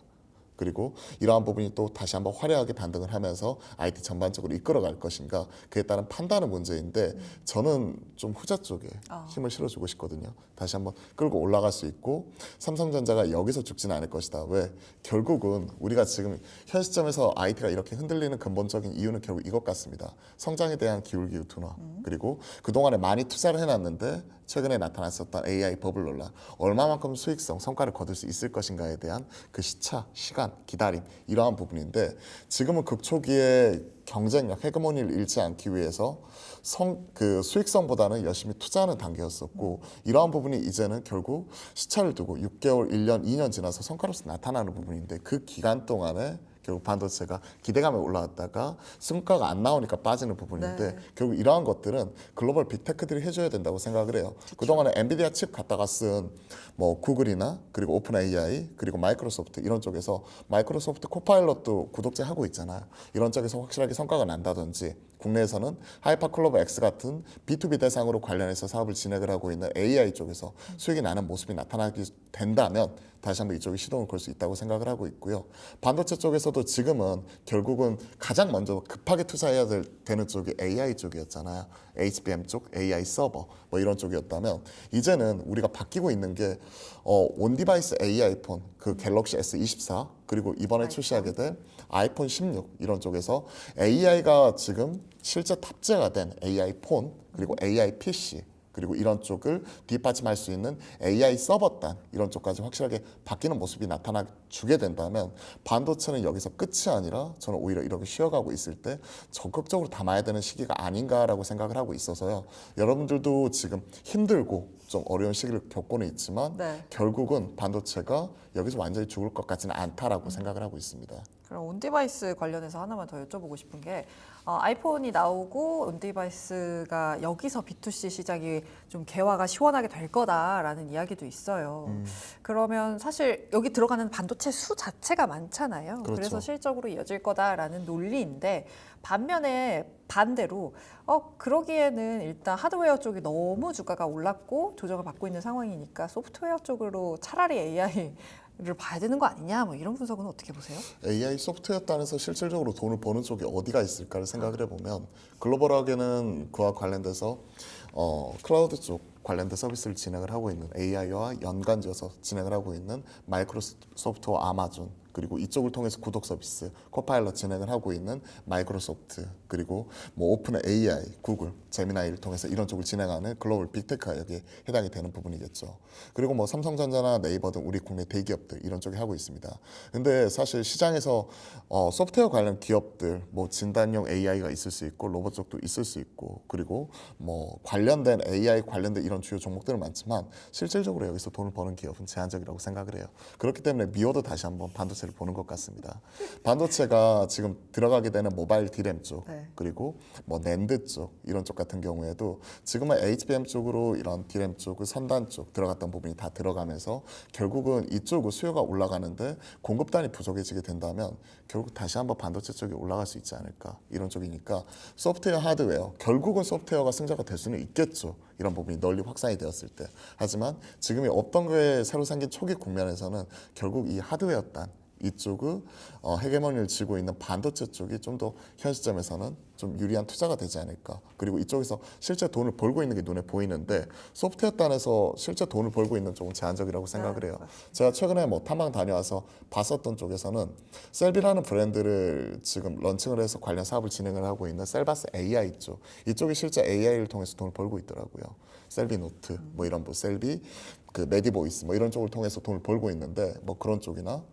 그리고 이러한 부분이 또 다시 한번 화려하게 반등을 하면서 IT 전반적으로 이끌어갈 것인가 그에 따른 판단은 문제인데 저는 좀 후자 쪽에 힘을 실어주고 싶거든요. 다시 한번 끌고 올라갈 수 있고 삼성전자가 여기서 죽지는 않을 것이다. 왜? 결국은 우리가 지금 현 시점에서 IT가 이렇게 흔들리는 근본적인 이유는 결국 이것 같습니다. 성장에 대한 기울기 둔화 그리고 그동안에 많이 투자를 해놨는데 최근에 나타났었던 AI 버블 논란 얼마만큼 수익성, 성과를 거둘 수 있을 것인가에 대한 그 시차, 시간 시간, 기다림 이러한 부분인데 지금은 극초기에 경쟁력, 헤게모니를 잃지 않기 위해서 수익성보다는 열심히 투자하는 단계였었고 이러한 부분이 이제는 결국 시차를 두고 6개월, 1년, 2년 지나서 성과로서 나타나는 부분인데 그 기간 동안에 결국 반도체가 기대감에 올라왔다가 성과가 안 나오니까 빠지는 부분인데
네.
결국 이러한 것들은 글로벌 빅테크들이 해줘야 된다고 생각을 해요. 그동안에 엔비디아 칩 갖다가 쓴 뭐 구글이나 그리고 오픈 AI 그리고 마이크로소프트 이런 쪽에서 마이크로소프트 코파일럿도 구독자 하고 있잖아요. 이런 쪽에서 확실하게 성과가 난다든지 국내에서는 하이파클로버 X 같은 B2B 대상으로 관련해서 사업을 진행을 하고 있는 AI 쪽에서 수익이 나는 모습이 나타나게 된다면 다시 한번 이쪽에 시동을 걸 수 있다고 생각을 하고 있고요. 반도체 쪽에서도 지금은 결국은 가장 먼저 급하게 투자해야 되는 쪽이 AI 쪽이었잖아요. HBM 쪽, AI 서버 뭐 이런 쪽이었다면 이제는 우리가 바뀌고 있는 게 온디바이스 AI 폰, 그 갤럭시 S24 그리고 이번에 출시하게 된 아이폰 16 이런 쪽에서 AI가 지금 실제 탑재가 된 AI 폰 그리고 AI PC 그리고 이런 쪽을 뒷받침할 수 있는 AI 서버단 이런 쪽까지 확실하게 바뀌는 모습이 나타나 주게 된다면 반도체는 여기서 끝이 아니라 저는 오히려 이렇게 쉬어가고 있을 때 적극적으로 담아야 되는 시기가 아닌가라고 생각을 하고 있어서요. 여러분들도 지금 힘들고 좀 어려운 시기를 겪고는 있지만
네.
결국은 반도체가 여기서 완전히 죽을 것 같지는 않다라고 생각을 하고 있습니다.
그럼 온디바이스 관련해서 하나만 더 여쭤보고 싶은 게 아이폰이 나오고 온디바이스가 여기서 B2C 시장이 좀 개화가 시원하게 될 거다라는 이야기도 있어요. 그러면 사실 여기 들어가는 반도체 수 자체가 많잖아요.
그렇죠.
그래서 실적으로 이어질 거다라는 논리인데 반면에 반대로 그러기에는 일단 하드웨어 쪽이 너무 주가가 올랐고 조정을 받고 있는 상황이니까 소프트웨어 쪽으로 차라리 AI를 봐야 되는 거 아니냐 뭐 이런 분석은 어떻게 보세요?
AI 소프트웨어 단에서 실질적으로 돈을 버는 쪽이 어디가 있을까를 생각을 해보면 글로벌하게는 그와 관련돼서 클라우드 쪽 관련된 서비스를 진행을 하고 있는 AI와 연관지어서 진행을 하고 있는 마이크로소프트와 아마존 그리고 이쪽을 통해서 구독 서비스 코파일럿 진행을 하고 있는 마이크로소프트 그리고 뭐 오픈 AI, 구글, 제미나이를 통해서 이런 쪽을 진행하는 글로벌 빅테크가 여기에 해당이 되는 부분이겠죠. 그리고 뭐 삼성전자나 네이버 등 우리 국내 대기업들 이런 쪽이 하고 있습니다. 근데 사실 시장에서 소프트웨어 관련 기업들 뭐 진단용 AI가 있을 수 있고 로봇 쪽도 있을 수 있고 그리고 뭐 관련된 AI 관련된 이런 주요 종목들은 많지만 실질적으로 여기서 돈을 버는 기업은 제한적이라고 생각을 해요. 그렇기 때문에 미워도 다시 한번 반도체를 보는 것 같습니다. 반도체가 지금 들어가게 되는 모바일 D램 쪽
네.
그리고 뭐 낸드 쪽 이런 쪽 같은 경우에도 지금은 HBM 쪽으로 이런 D램 쪽을 선단 쪽 들어갔던 부분이 다 들어가면서 결국은 이쪽으로 수요가 올라가는데 공급단이 부족해지게 된다면 결국 다시 한번 반도체 쪽이 올라갈 수 있지 않을까 이런 쪽이니까 소프트웨어 하드웨어 결국은 소프트웨어가 승자가 될 수는 있겠죠. 이런 부분이 널리 확산이 되었을 때 하지만 지금이 없던 거에 새로 생긴 초기 국면에서는 결국 이 하드웨어 단 이쪽의 헤게모니를 쥐고 있는 반도체 쪽이 좀 더 현 시점에서는 좀 유리한 투자가 되지 않을까. 그리고 이쪽에서 실제 돈을 벌고 있는 게 눈에 보이는데 소프트웨어 단에서 실제 돈을 벌고 있는 쪽은 제한적이라고 생각을 해요. 제가 최근에 뭐 탐방 다녀와서 봤었던 쪽에서는 셀비라는 브랜드를 지금 런칭을 해서 관련 사업을 진행을 하고 있는 셀바스 AI 쪽 이쪽이 실제 AI를 통해서 돈을 벌고 있더라고요. 셀비 노트 뭐 이런 뭐 셀비 그 메디보이스 뭐 이런 쪽을 통해서 돈을 벌고 있는데 뭐 그런 쪽이나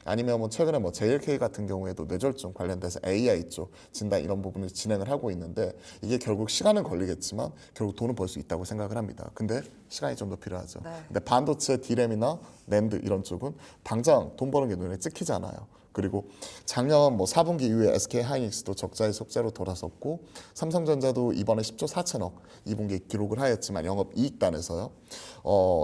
아니면 뭐 최근에 뭐 JLK 같은 경우에도 뇌졸중 관련돼서 AI 쪽 진단 이런 부분을 진행을 하고 있는데 이게 결국 시간은 걸리겠지만 결국 돈을 벌 수 있다고 생각을 합니다. 근데 시간이 좀 더 필요하죠.
네.
근데 반도체 D램이나 낸드 이런 쪽은 당장 돈 버는 게 눈에 찍히잖아요. 그리고 작년 뭐 4분기 이후에 SK 하이닉스도 적자의 속재로 돌아섰고 삼성전자도 이번에 10조 4천억 2분기 기록을 하였지만 영업이익단에서요.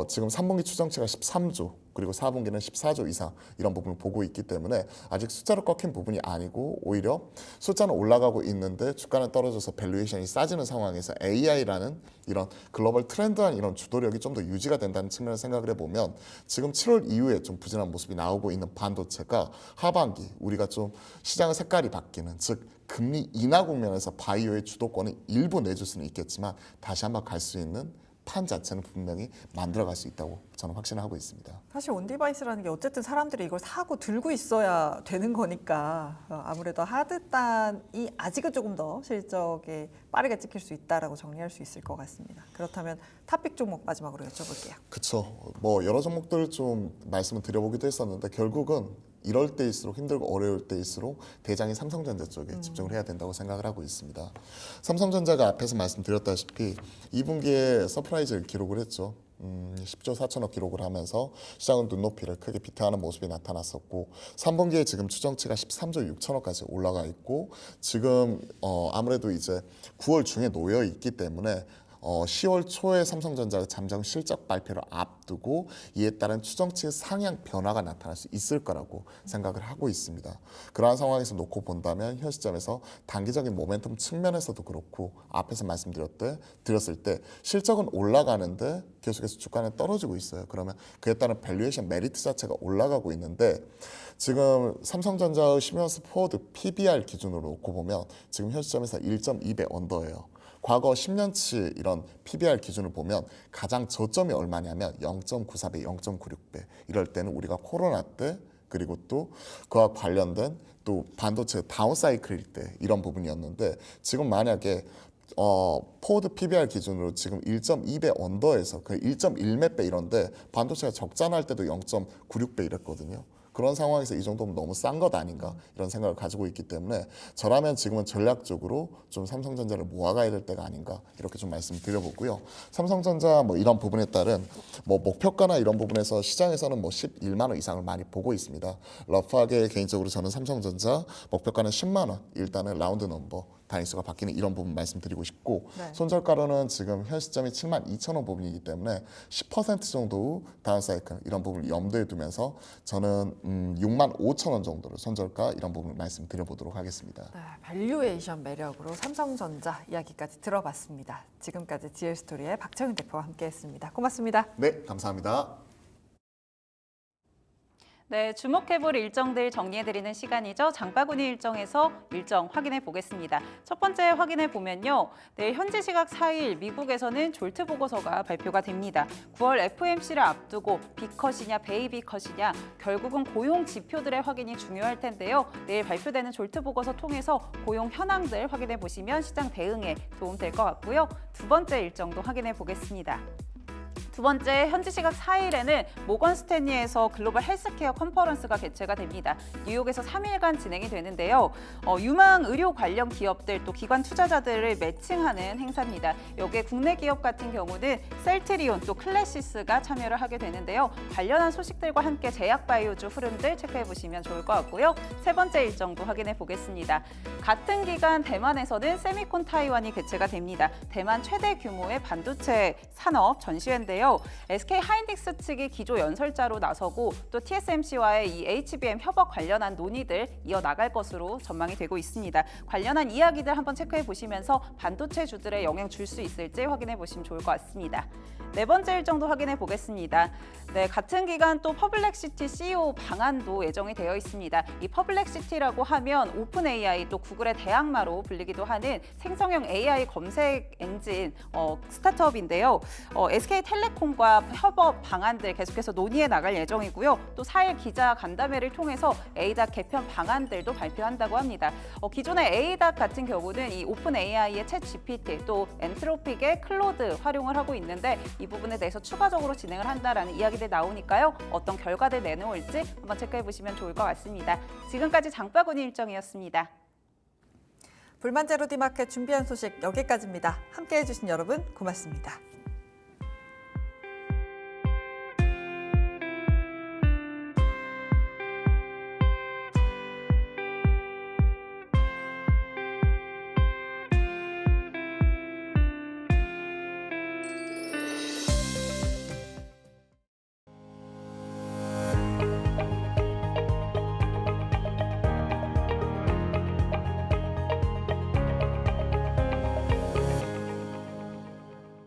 지금 3분기 추정치가 13조 그리고 4분기는 14조 이상 이런 부분을 보고 있기 때문에 아직 숫자로 꺾인 부분이 아니고 오히려 숫자는 올라가고 있는데 주가는 떨어져서 밸류에이션이 싸지는 상황에서 AI라는 이런 글로벌 트렌드한 이런 주도력이 좀 더 유지가 된다는 측면을 생각을 해보면 지금 7월 이후에 좀 부진한 모습이 나오고 있는 반도체가 하반기 우리가 좀 시장의 색깔이 바뀌는 즉 금리 인하 국면에서 바이오의 주도권을 일부 내줄 수는 있겠지만 다시 한번 갈 수 있는 판 자체는 분명히 만들어갈 수 있다고 저는 확신을 하고 있습니다.
사실 온디바이스라는 게 어쨌든 사람들이 이걸 사고 들고 있어야 되는 거니까 아무래도 하드단이 아직은 조금 더 실적에 빠르게 찍힐 수 있다라고 정리할 수 있을 것 같습니다. 그렇다면 탑픽 종목 마지막으로 여쭤볼게요.
그렇죠. 뭐 여러 종목들 좀 말씀을 드려보기도 했었는데 결국은 이럴 때일수록 힘들고 어려울 때일수록 대장이 삼성전자 쪽에 집중을 해야 된다고 생각을 하고 있습니다. 삼성전자가 앞에서 말씀드렸다시피 2분기에 서프라이즈를 기록을 했죠. 10조 4천억 기록을 하면서 시장은 눈높이를 크게 비트하는 모습이 나타났었고 3분기에 지금 추정치가 13조 6천억까지 올라가 있고 지금 아무래도 이제 9월 중에 놓여 있기 때문에 10월 초에 삼성전자가 잠정 실적 발표를 앞두고 이에 따른 추정치 상향 변화가 나타날 수 있을 거라고 생각을 하고 있습니다. 그러한 상황에서 놓고 본다면 현 시점에서 단기적인 모멘텀 측면에서도 그렇고 앞에서 말씀드렸을 때 실적은 올라가는데 계속해서 주가는 떨어지고 있어요. 그러면 그에 따른 밸류에이션 메리트 자체가 올라가고 있는데 지금 삼성전자의 시메언스 포워드 PBR 기준으로 놓고 보면 지금 현 시점에서 1.2배 언더예요. 과거 10년치 이런 PBR 기준을 보면 가장 저점이 얼마냐면 0.94배, 0.96배. 이럴 때는 우리가 코로나 때 그리고 또 그와 관련된 또 반도체 다운 사이클일 때 이런 부분이었는데 지금 만약에 포워드 PBR 기준으로 지금 1.2배 언더에서 그 1.1몇 배 이런데 반도체가 적자날 때도 0.96배 이랬거든요. 그런 상황에서 이 정도면 너무 싼 것 아닌가 이런 생각을 가지고 있기 때문에 저라면 지금은 전략적으로 좀 삼성전자를 모아가야 될 때가 아닌가 이렇게 좀 말씀드려보고요. 삼성전자 뭐 이런 부분에 따른 뭐 목표가나 이런 부분에서 시장에서는 뭐 11만 원 이상을 많이 보고 있습니다. 러프하게 개인적으로 저는 삼성전자 목표가는 10만 원 일단은 라운드 넘버 단위수가 바뀌는 이런 부분 말씀드리고 싶고
네.
손절가로는 지금 현 시점이 7만 2천 원 부분이기 때문에 10% 정도 다운 사이클 이런 부분을 염두에 두면서 저는 6만 5천 원 정도로 손절가 이런 부분을 말씀드려보도록 하겠습니다.
네, 밸류에이션 매력으로 삼성전자 이야기까지 들어봤습니다. 지금까지 GL스토리의 박채윤 대표와 함께했습니다. 고맙습니다.
네, 감사합니다.
네, 주목해볼 일정들 정리해드리는 시간이죠. 장바구니 일정에서 일정 확인해 보겠습니다. 첫 번째 확인해 보면요. 내일 현지 시각 4일 미국에서는 졸트 보고서가 발표가 됩니다. 9월 FOMC를 앞두고 B컷이냐 베이비 컷이냐 결국은 고용 지표들의 확인이 중요할 텐데요. 내일 발표되는 졸트 보고서 통해서 고용 현황들 확인해 보시면 시장 대응에 도움될 것 같고요. 두 번째 일정도 확인해 보겠습니다. 두 번째, 현지 시각 4일에는 모건 스탠리에서 글로벌 헬스케어 컨퍼런스가 개최가 됩니다. 뉴욕에서 3일간 진행이 되는데요. 유망 의료 관련 기업들 또 기관 투자자들을 매칭하는 행사입니다. 여기에 국내 기업 같은 경우는 셀트리온 또 클래시스가 참여를 하게 되는데요. 관련한 소식들과 함께 제약바이오주 흐름들 체크해 보시면 좋을 것 같고요. 세 번째 일정도 확인해 보겠습니다. 같은 기간 대만에서는 세미콘 타이완이 개최가 됩니다. 대만 최대 규모의 반도체 산업 전시회인데요. SK 하이닉스 측이 기조 연설자로 나서고 또 TSMC와의 이 HBM 협업 관련한 논의들 이어나갈 것으로 전망이 되고 있습니다. 관련한 이야기들 한번 체크해 보시면서 반도체 주들의 영향 줄 수 있을지 확인해 보시면 좋을 것 같습니다. 네 번째 일정도 확인해 보겠습니다. 네, 같은 기간 또 퍼블렉시티 CEO 방안도 예정이 되어 있습니다. 이 퍼블렉시티라고 하면 오픈 AI 또 구글의 대항마로 불리기도 하는 생성형 AI 검색 엔진 스타트업인데요. SK텔레콤과 협업 방안들 계속해서 논의해 나갈 예정이고요. 또 4일 기자 간담회를 통해서 에이닥 개편 방안들도 발표한다고 합니다. 기존의 에이닥 같은 경우는 이 오픈 AI의 챗 GPT 또 엔트로픽의 클로드 활용을 하고 있는데 이 부분에 대해서 추가적으로 진행을 한다라는 이야기들 나오니까요. 어떤 결과들 내놓을지 한번 체크해 보시면 좋을 것 같습니다. 지금까지 장바구니 일정이었습니다.
불만제로 디마켓 준비한 소식 여기까지입니다. 함께해 주신 여러분 고맙습니다.